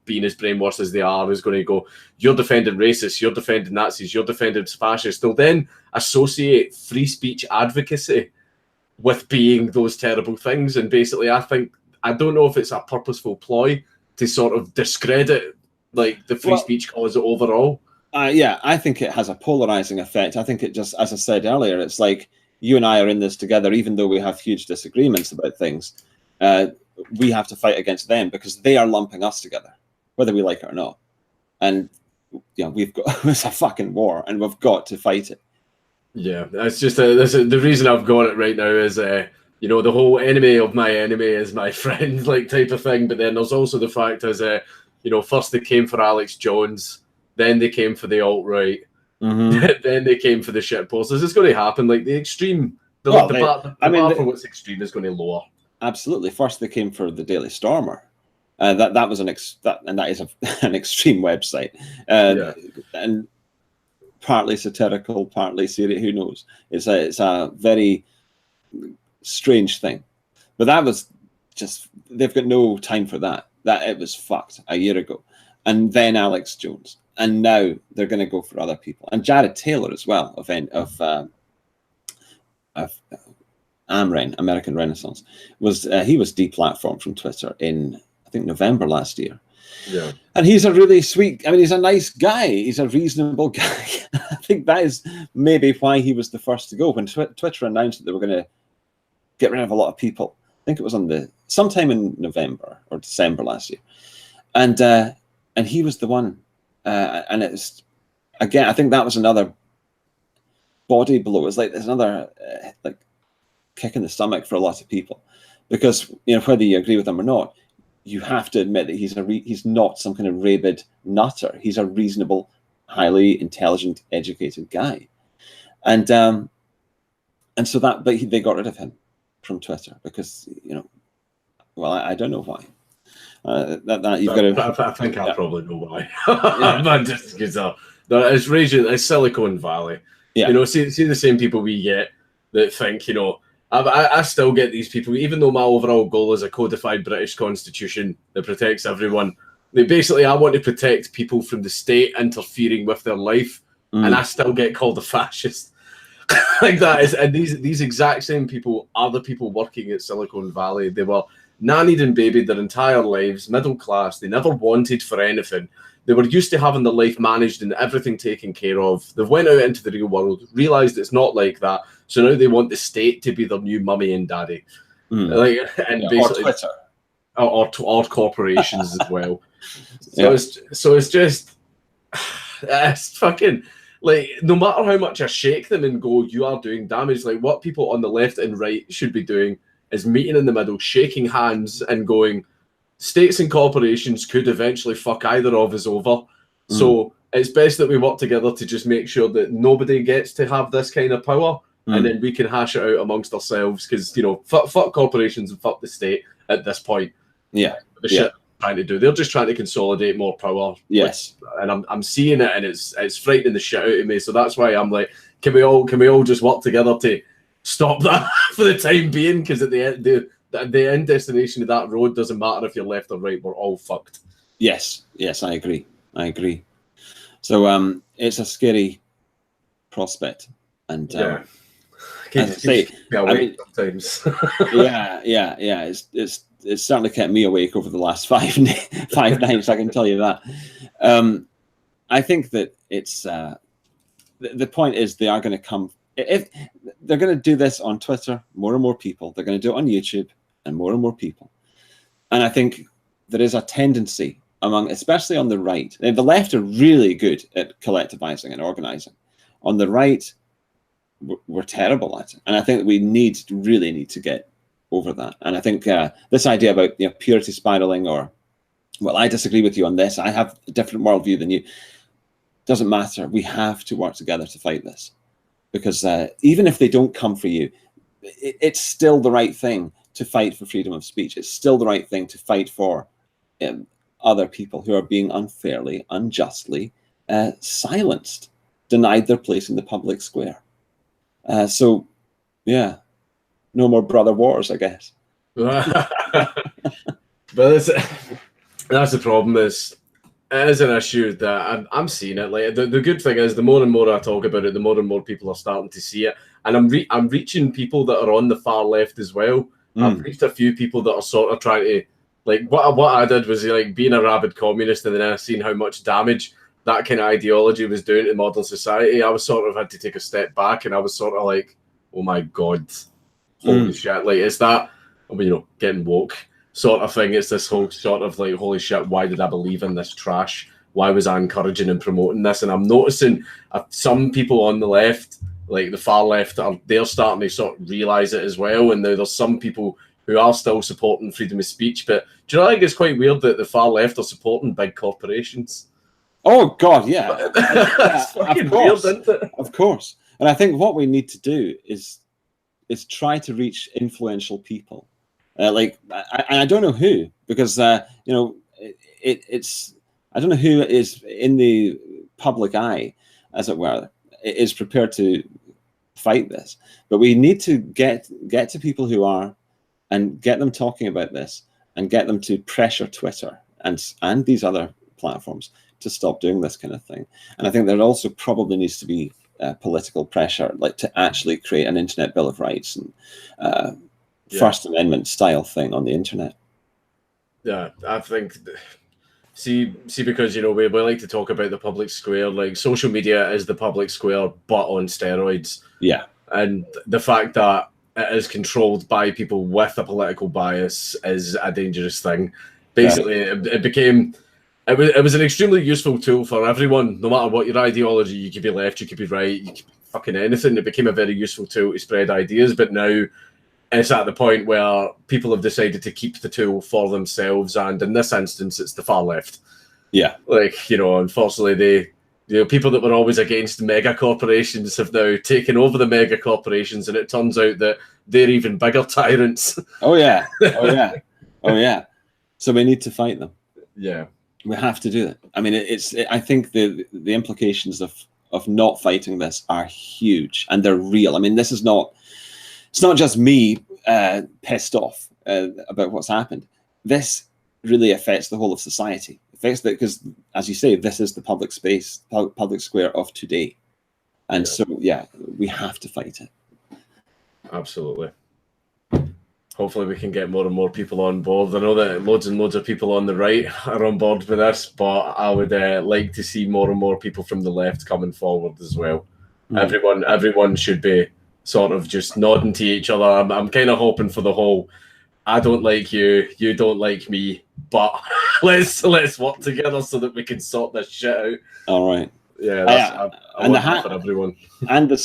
being as brainwashed as they are, is going to go, you're defending racists, you're defending Nazis, you're defending fascists. They'll then associate free speech advocacy with being those terrible things. And basically, I don't know if it's a purposeful ploy to sort of discredit like the free speech cause overall. I think it has a polarizing effect. I think it just, as I said earlier, it's like you and I are in this together, even though we have huge disagreements about things. We have to fight against them because they are lumping us together, whether we like it or not. And we've got it's a fucking war, and we've got to fight it. Yeah, that's just the reason I've got it right now is the whole enemy of my enemy is my friend like type of thing. But then there's also the fact as first they came for Alex Jones, then they came for the alt-right, then they came for the shit posters. It's going to happen. Like the extreme, the bar for what's extreme is going to lower. Absolutely. First they came for the Daily Stormer. That was an extreme website, and partly satirical, partly serious. Who knows? It's a very strange thing, but that was just, they've got no time for that. That it was fucked a year ago, and then Alex Jones, and now they're going to go for other people, and Jared Taylor as well of AMREN, American Renaissance, he was deplatformed from Twitter in, I think, November last year. Yeah. And he's a really sweet, he's a nice guy. He's a reasonable guy. I think that is maybe why he was the first to go. When Twitter announced that they were going to get rid of a lot of people, I think it was sometime in November or December last year. And he was the one. And it's, again, I think that was another body blow. It's like there's another kick in the stomach for a lot of people, because whether you agree with him or not, you have to admit that he's not some kind of rabid nutter. He's a reasonable, highly intelligent, educated guy, and so but they got rid of him from Twitter because I don't know why. I think I probably know why. Man, just because it's raging. It's Silicon Valley. Yeah. See the same people we get that think I still get these people, even though my overall goal is a codified British constitution that protects everyone. I want to protect people from the state interfering with their life, and I still get called a fascist. Like that is, and these exact same people are the people working at Silicon Valley. They were nannied and babied their entire lives, middle class. They never wanted for anything. They were used to having their life managed and everything taken care of. They went out into the real world, realized it's not like that. So now they want the state to be their new mummy and daddy, basically, or Twitter, or corporations as well. So it's just it's fucking like, no matter how much I shake them and go, you are doing damage. Like what people on the left and right should be doing is meeting in the middle, shaking hands, and going, states and corporations could eventually fuck either of us over. So it's best that we work together to just make sure that nobody gets to have this kind of power, and then we can hash it out amongst ourselves. Because fuck corporations and fuck the state at this point. Yeah, the shit they're trying to do, they're just trying to consolidate more power. Yes, and I'm seeing it, and it's frightening the shit out of me. So that's why I'm like, can we all just work together to stop that for the time being? Because at the end, the end destination of that road doesn't matter if you're left or right. We're all fucked. Yes, I agree. So it's a scary prospect, and as I say, sometimes. It's certainly kept me awake over the last five nights. I can tell you that. I think that it's the point is they are going to come. If they're going to do this on Twitter, more and more people. They're going to do it on YouTube, and more people. And I think there is a tendency among, especially on the right. The left are really good at collectivizing and organizing. On the right, we're terrible at it. And I think we really need to get over that. And I think this idea about purity spiraling or well, I disagree with you on this. I have a different worldview than you. Doesn't matter. We have to work together to fight this, because even if they don't come for you, it's still the right thing to fight for freedom of speech. It's still the right thing to fight for other people who are being unfairly, unjustly silenced, denied their place in the public square. So, yeah, no more brother wars, I guess. But that's the problem. Is it is an issue that I'm seeing it. Like the good thing is, the more and more I talk about it, the more and more people are starting to see it, and I'm reaching people that are on the far left as well. I've reached a few people that are sort of trying to, like, what I did was like being a rabid communist, and then I seen how much damage that kind of ideology was doing to modern society. I was sort of had to take a step back, and I was sort of like, oh my god, holy shit! Like, is that, you know, getting woke sort of thing? It's this whole sort of like, holy shit, why did I believe in this trash? Why was I encouraging and promoting this? And I'm noticing some people on the left, like the far left, they're starting to sort of realize it as well. And now there's some people who are still supporting freedom of speech. But do you know, I think it's quite weird that the far left are supporting big corporations. Oh God, yeah. It's fucking weird, isn't it? Of course. And I think what we need to do is try to reach influential people. I don't know who, because you know, it's I don't know who is in the public eye, as it were, is prepared to fight this. But we need to get to people who are, and get them talking about this, and get them to pressure Twitter and these other platforms to stop doing this kind of thing. And I think there also probably needs to be political pressure, like to actually create an Internet Bill of Rights and First Amendment style thing on the internet. Yeah, I think. See, because, you know, we like to talk about the public square. Like, social media is the public square, but on steroids. Yeah, and the fact that it is controlled by people with a political bias is a dangerous thing. Basically, it was an extremely useful tool for everyone, no matter what your ideology. You could be left, you could be right, you could be fucking anything. It became a very useful tool to spread ideas, but now it's at the point where people have decided to keep the tool for themselves, and in this instance, it's the far left. Yeah, like, you know, unfortunately, people that were always against mega corporations have now taken over the mega corporations, and it turns out that they're even bigger tyrants. Oh yeah, oh yeah, oh yeah. So we need to fight them. Yeah, we have to do it. I mean, I think the implications of not fighting this are huge, and they're real. I mean, it's not just me pissed off about what's happened. This really affects the whole of society. It affects that, because, as you say, this is the public space, public square of today. And so, yeah, we have to fight it. Absolutely. Hopefully we can get more and more people on board. I know that loads and loads of people on the right are on board with this, but I would like to see more and more people from the left coming forward as well. Everyone should be sort of just nodding to each other. I'm kind of hoping for the whole, I don't like you, you don't like me, but let's work together so that we can sort this shit out. All right. Yeah, I want that for everyone. And the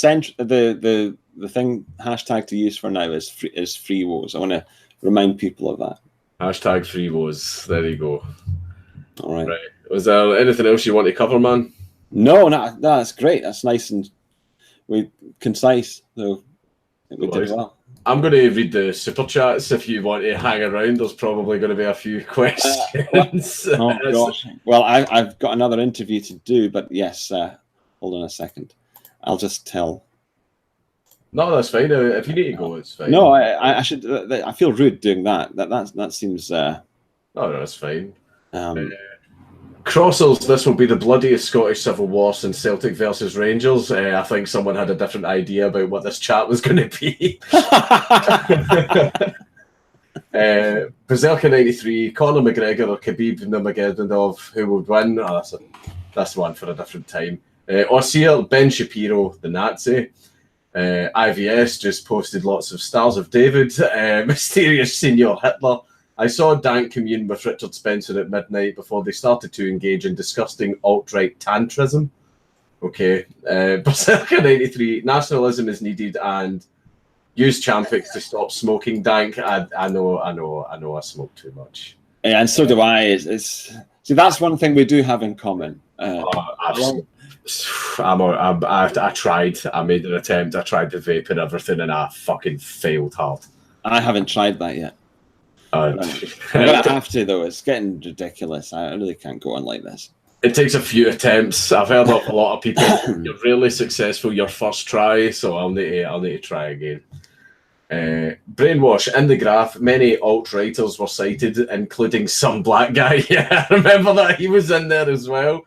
thing hashtag to use for now is free Woes. I want to remind people of that. Hashtag free Woes. There you go. All right. Right. Was there anything else you want to cover, man? No, that's great. That's nice and concise. So I think we did well. I'm going to read the super chats if you want to hang around. There's probably going to be a few questions. Oh gosh. Well, I've got another interview to do, but yes. Hold on a second. I'll just tell. No, that's fine. If you need to go, it's fine. No, I should. I feel rude doing that. That seems. No, that's fine. Crossers, this will be the bloodiest Scottish Civil War since Celtic versus Rangers. I think someone had a different idea about what this chat was going to be. Berserker 93, Conor McGregor or Khabib Nurmagomedov, who would win? Oh, that's one for a different time. Osir, Ben Shapiro, the Nazi. IVS just posted lots of Stars of David. Mysterious Senior Hitler. I saw Dank commune with Richard Spencer at midnight before they started to engage in disgusting alt-right tantrism. Okay. Berserker 93, nationalism is needed and use Champix to stop smoking. Dank, I know I smoke too much. and so do I. See, that's one thing we do have in common. I tried. I made an attempt. I tried the vape and everything, and I fucking failed hard. I haven't tried that yet. I'm gonna have to, though. It's getting ridiculous. I really can't go on like this. It takes a few attempts. I've heard of a lot of people. You're really successful your first try, so I'll need to try again. Brainwash in the graph. Many alt-writers were cited, including some black guy. Yeah, I remember that he was in there as well.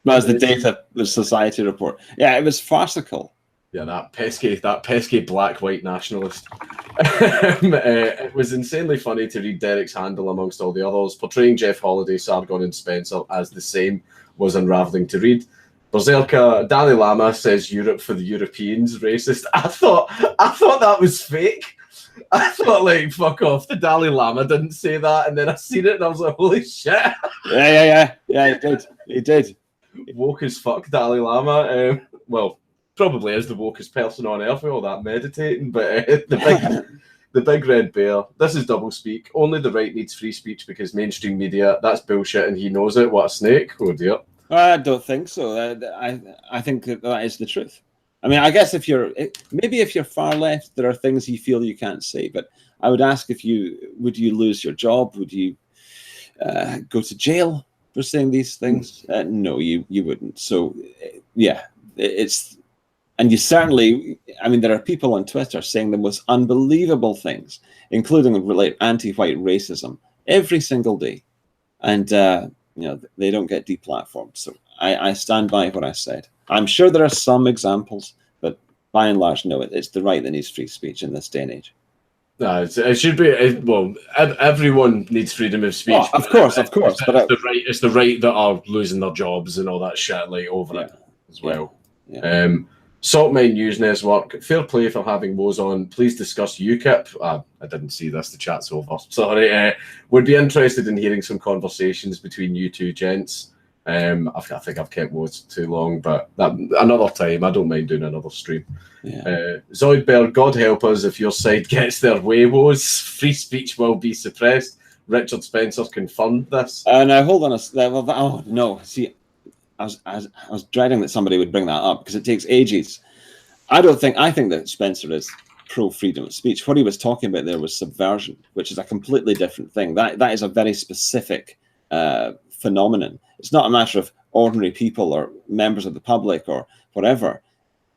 That was the Society report. Yeah, it was farcical. Yeah, that pesky black-white nationalist. It was insanely funny to read Derek's handle amongst all the others. Portraying Jeff Holiday, Sargon, and Spencer as the same was unraveling to read. Berserker Dalai Lama says Europe for the Europeans, racist. I thought that was fake. I thought, like, fuck off. The Dalai Lama didn't say that, and then I seen it and I was like, holy shit. Yeah, he did. Woke as fuck, Dalai Lama. Well, probably is the wokest person on earth with all that meditating, but the big red bear. This is doublespeak. Only the right needs free speech because mainstream media, that's bullshit, and he knows it. What a snake. Oh dear. I don't think so. I think that is the truth. I mean, I guess if you're far left, there are things you feel you can't say. But I would ask would you lose your job? Would you go to jail for saying these things? No, you wouldn't. So yeah, and you certainly. I mean, there are people on Twitter saying the most unbelievable things, including like anti-white racism, every single day, and they don't get deplatformed. So I stand by what I said. I'm sure there are some examples, but by and large, no, it's the right that needs free speech in this day and age. No, it should be. Everyone needs freedom of speech. Oh, of course. But it's the right that are losing their jobs and all that shit over it as well. Yeah. Saltmine News Network, fair play for having Woes on. Please discuss UKIP. I didn't see this. The chat's over. Sorry. Would be interested in hearing some conversations between you two gents. I think I've kept Woes too long, but another time. I don't mind doing another stream. Yeah. Zoidberg, God help us if your side gets their way, Woes. Free speech will be suppressed. Richard Spencer confirmed this. Now hold on a second. Oh no, see, I was dreading that somebody would bring that up because it takes ages. I think that Spencer is pro freedom of speech. What he was talking about there was subversion, which is a completely different thing. That is a very specific phenomenon. It's not a matter of ordinary people or members of the public or whatever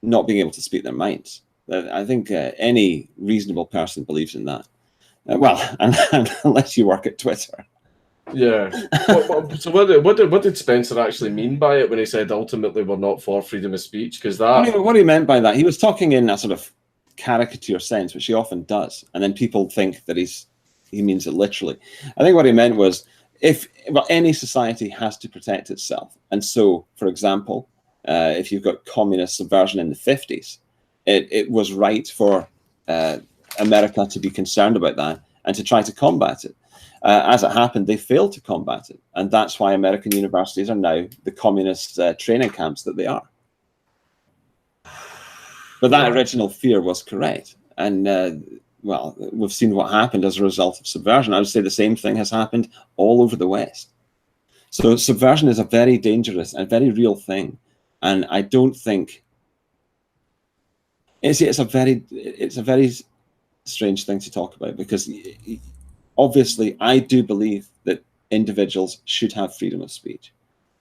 not being able to speak their minds. I think any reasonable person believes in that. Unless you work at Twitter. Yeah. So what did Spencer actually mean by it when he said ultimately we're not for freedom of speech? Because what he meant by that, he was talking in a sort of caricature sense, which he often does, and then people think that he means it literally. I think what he meant was any society has to protect itself, and so, for example, if you've got communist subversion in the 50s, it was right for America to be concerned about that and to try to combat it. As it happened, they failed to combat it, and that's why American universities are now the communist training camps that they are. But that original fear was correct, and we've seen what happened as a result of subversion. I would say the same thing has happened all over the West. So subversion is a very dangerous and very real thing, and I don't think it's a very strange thing to talk about, because obviously I do believe that individuals should have freedom of speech,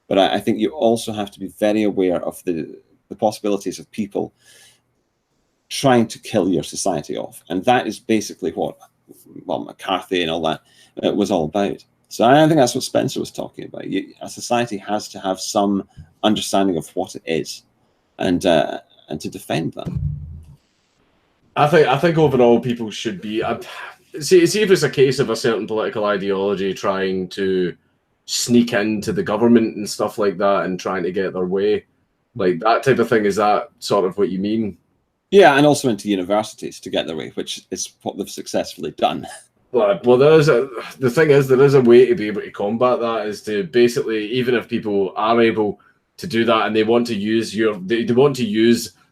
but I think you also have to be very aware of the possibilities of people trying to kill your society off, and that is basically what McCarthy and all that was all about. So I think that's what Spencer was talking about. A society has to have some understanding of what it is, and to defend that. I think overall people should be. See if it's a case of a certain political ideology trying to sneak into the government and stuff like that and trying to get their way, like that type of thing. Is that sort of what you mean? Yeah, and also into universities to get their way, which is what they've successfully done. Well, the thing is, there is a way to be able to combat that, is to basically, even if people are able to do that and they want to use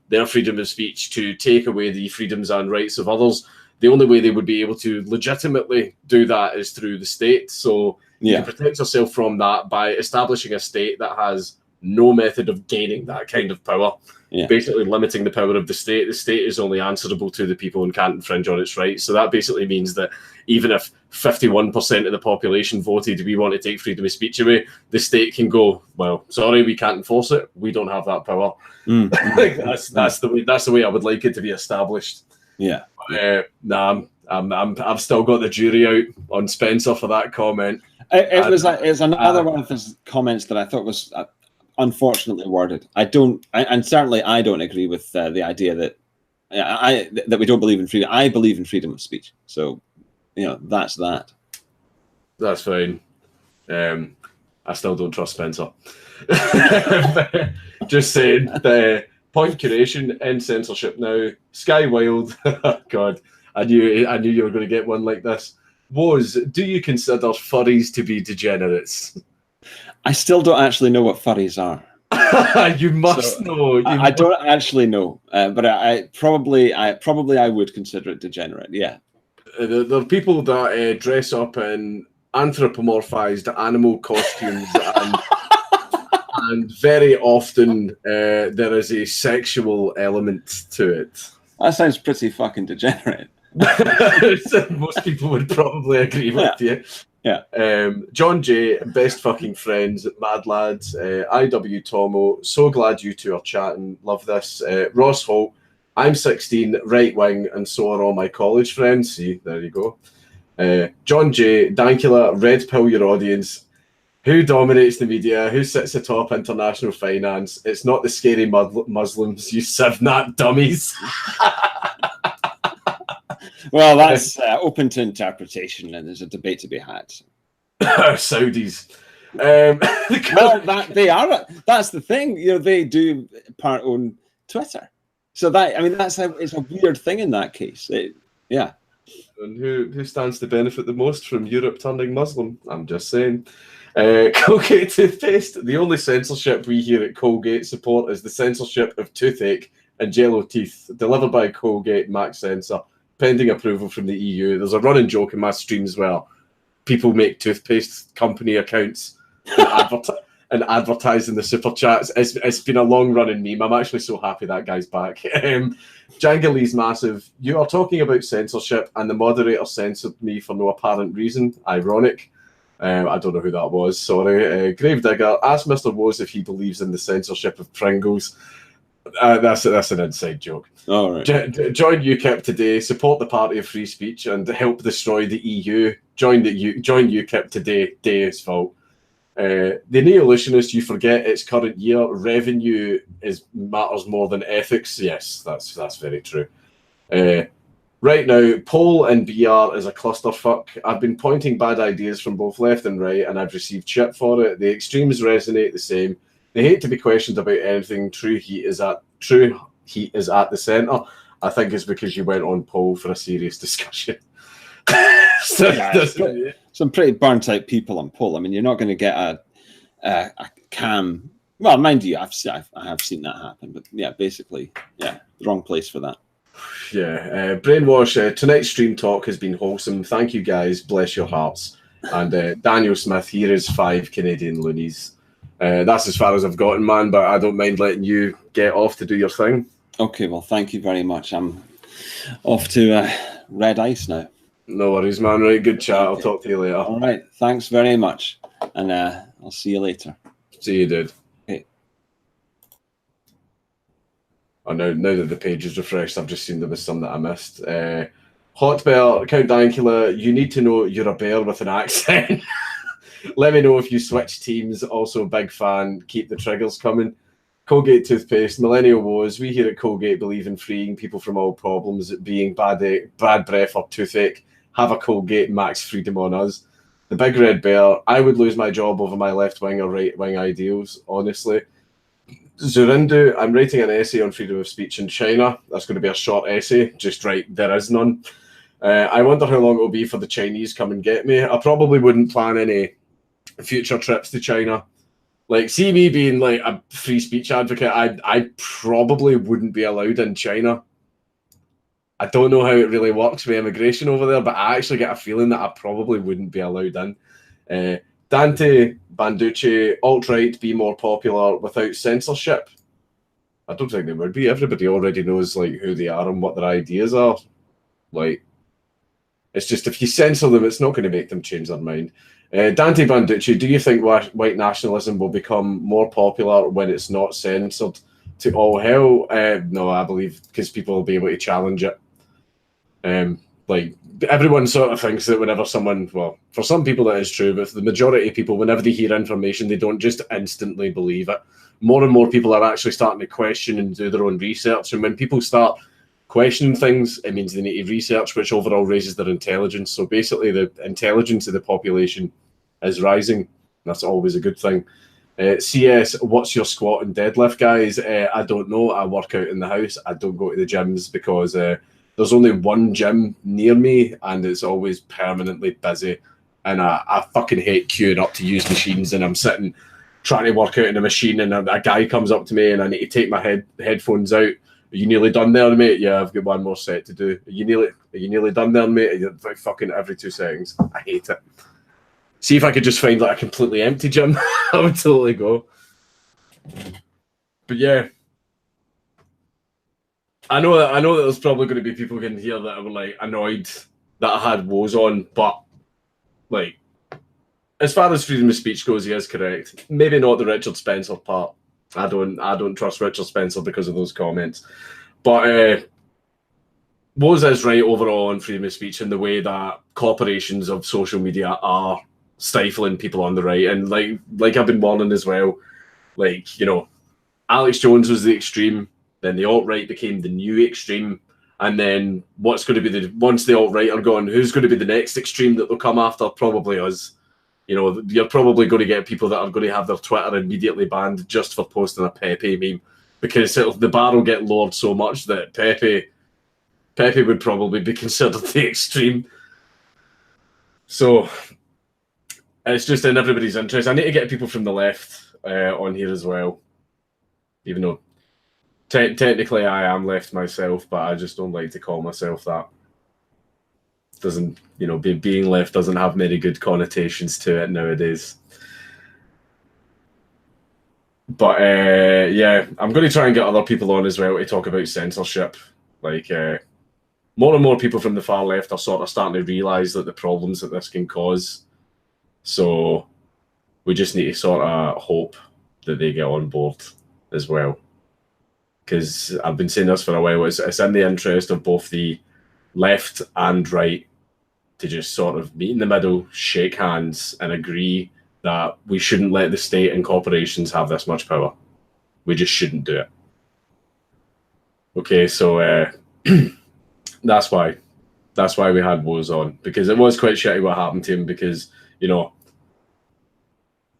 their freedom of speech to take away the freedoms and rights of others, the only way they would be able to legitimately do that is through the state. So You can protect yourself from that by establishing a state that has no method of gaining that kind of power. Basically limiting the power of the state. The state is only answerable to the people and can't infringe on its rights. So that basically means that even if 51% of the population voted we want to take freedom of speech away, the state can go, well, sorry, we can't enforce it. We don't have that power. That's the way I would like it to be established. I've still got the jury out on Spencer for that comment. It was another one of his comments that I thought was unfortunately worded. And certainly I don't agree with the idea that that we don't believe in freedom. I believe in freedom of speech. So, that's that. That's fine. I still don't trust Spencer. Just saying. The point curation and censorship now. Sky Wild. God, I knew you were going to get one like this. Woes, do you consider furries to be degenerates? I still don't actually know what furries are. You must know. I don't actually know, but I probably would consider it degenerate. Yeah, there are people that dress up in anthropomorphized animal costumes, and very often there is a sexual element to it. That sounds pretty fucking degenerate. Most people would probably agree with you. John J, best fucking friends, mad lads. IW Tomo, so glad you two are chatting. Love this. Ross Holt, I'm 16, right wing, and so are all my college friends. See, there you go. John J, Dankula, red pill your audience. Who dominates the media? Who sits atop international finance? It's not the scary Muslims, you Sivnat dummies. Well, that's open to interpretation, and there's a debate to be had. Saudis. They are. That's the thing. They do own Twitter, so it's a weird thing in that case. And who stands to benefit the most from Europe turning Muslim? I'm just saying. Colgate toothpaste. The only censorship we here at Colgate support is the censorship of toothache and jello teeth, delivered by Colgate Max Censor, pending approval from the EU. There's a running joke in my streams where people make toothpaste company accounts and advertise in the super chats. It's been a long running meme. I'm actually so happy that guy's back. Jangalee's massive. You are talking about censorship, and the moderator censored me for no apparent reason. Ironic. I don't know who that was. Sorry. Gravedigger, ask Mr. Woes if he believes in the censorship of Pringles. That's an inside joke. All right. Join UKIP today. Support the party of free speech and help destroy the EU. Join UKIP today. Day is fault. The neo-illusionist, you forget its current year. Revenue matters more than ethics. Yes, that's very true. Right now, Poll and BR is a clusterfuck. I've been pointing bad ideas from both left and right, and I've received shit for it. The extremes resonate the same. They hate to be questioned about anything. True heat is at the centre. I think it's because you went on Poll for a serious discussion. Some pretty burnt out people on Poll. I mean, you're not going to get a calm. Well, mind you, I have seen that happen, but yeah, basically, the wrong place for that. Yeah, Brainwash, tonight's stream talk has been wholesome. Thank you guys, bless your hearts. And Daniel Smith, here is 5 Canadian loonies. That's as far as I've gotten, man, but I don't mind letting you get off to do your thing. Okay, well, thank you very much. I'm off to red ice now. No worries, man. Right, good chat. I'll talk to you later. All right, thanks very much. And I'll see you later. See you, dude. Okay. Oh, now that the page is refreshed, I've just seen there was some that I missed. Hot Bear, Count Dankula, you need to know you're a bear with an accent. Let me know if you switch teams. Also, big fan. Keep the triggers coming. Colgate toothpaste, Millennial Woes. We here at Colgate believe in freeing people from all problems, being bad breath or toothache. Have a Colgate Max Freedom on us. The Big Red Bear. I would lose my job over my left wing or right wing ideals, honestly. Zurindu, I'm writing an essay on freedom of speech in China. That's going to be a short essay. Just write, there is none. I wonder how long it will be for the Chinese come and get me. I probably wouldn't plan any future trips to China. Like, see me being like a free speech advocate, I probably wouldn't be allowed in China. I don't know how it really works with immigration over there, but I actually get a feeling that I probably wouldn't be allowed in. Dante Banducci, alt-right be more popular without censorship? I don't think they would be. Everybody already knows like who they are and what their ideas are. Like, it's just if you censor them, it's not going to make them change their mind. Dante Banducci, do you think white nationalism will become more popular when it's not censored to all hell? No, I believe because people will be able to challenge it. Like, everyone sort of thinks that whenever someone, well, for some people that is true, but for the majority of people, whenever they hear information, they don't just instantly believe it. More and more people are actually starting to question and do their own research. And when people start questioning things, it means they need to research, which overall raises their intelligence. So basically, the intelligence of the population is rising. That's always a good thing. CS, what's your squat and deadlift, guys? I don't know. I work out in the house. I don't go to the gyms because there's only one gym near me, and it's always permanently busy. And I fucking hate queuing up to use machines, and I'm sitting trying to work out in a machine, and a guy comes up to me, and I need to take my headphones out. Are you nearly done there, mate? Yeah, I've got one more set to do. Are you nearly done there, mate? You're like fucking every 2 seconds. I hate it. See if I could just find like a completely empty gym. I would totally go. But yeah. I know that there's probably going to be people in here that are like annoyed that I had Woes on, but like, as far as freedom of speech goes, he is correct. Maybe not the Richard Spencer part. I don't trust Richard Spencer because of those comments. But Woes is right overall on freedom of speech in the way that corporations of social media are stifling people on the right. And like I've been warning as well, like, you know, Alex Jones was the extreme, then the alt-right became the new extreme, and then what's going to be once the alt-right are gone, who's going to be the next extreme that they'll come after? Probably us. You know, you're probably going to get people that are going to have their Twitter immediately banned just for posting a Pepe meme, because the bar will get lowered so much that Pepe would probably be considered the extreme. So it's just in everybody's interest. I need to get people from the left on here as well, even though technically I am left myself, but I just don't like to call myself that. Doesn't, you know, being left doesn't have many good connotations to it nowadays. But yeah, I'm going to try and get other people on as well to talk about censorship. Like, more and more people from the far left are sort of starting to realise that the problems that this can cause. So we just need to sort of hope that they get on board as well. Because I've been saying this for a while, it's in the interest of both the left and right to just sort of meet in the middle, shake hands, and agree that we shouldn't let the state and corporations have this much power. We just shouldn't do it. Okay, so that's why we had Woes on, because it was quite shitty what happened to him, because, you know,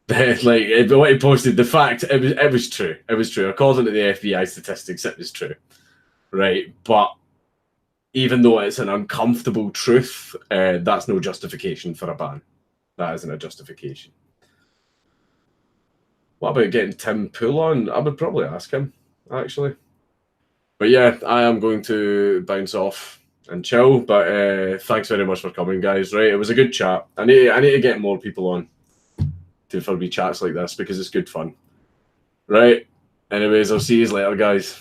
like what he posted, the fact it was true. It was true. According to the FBI statistics, it was true. Right. But even though it's an uncomfortable truth, that's no justification for a ban. That isn't a justification. What about getting Tim Pool on? I would probably ask him, actually. But yeah, I am going to bounce off and chill. But thanks very much for coming, guys. Right, it was a good chat. I need to get more people on for wee chats like this, because it's good fun. Right. Anyways, I'll see you later, guys.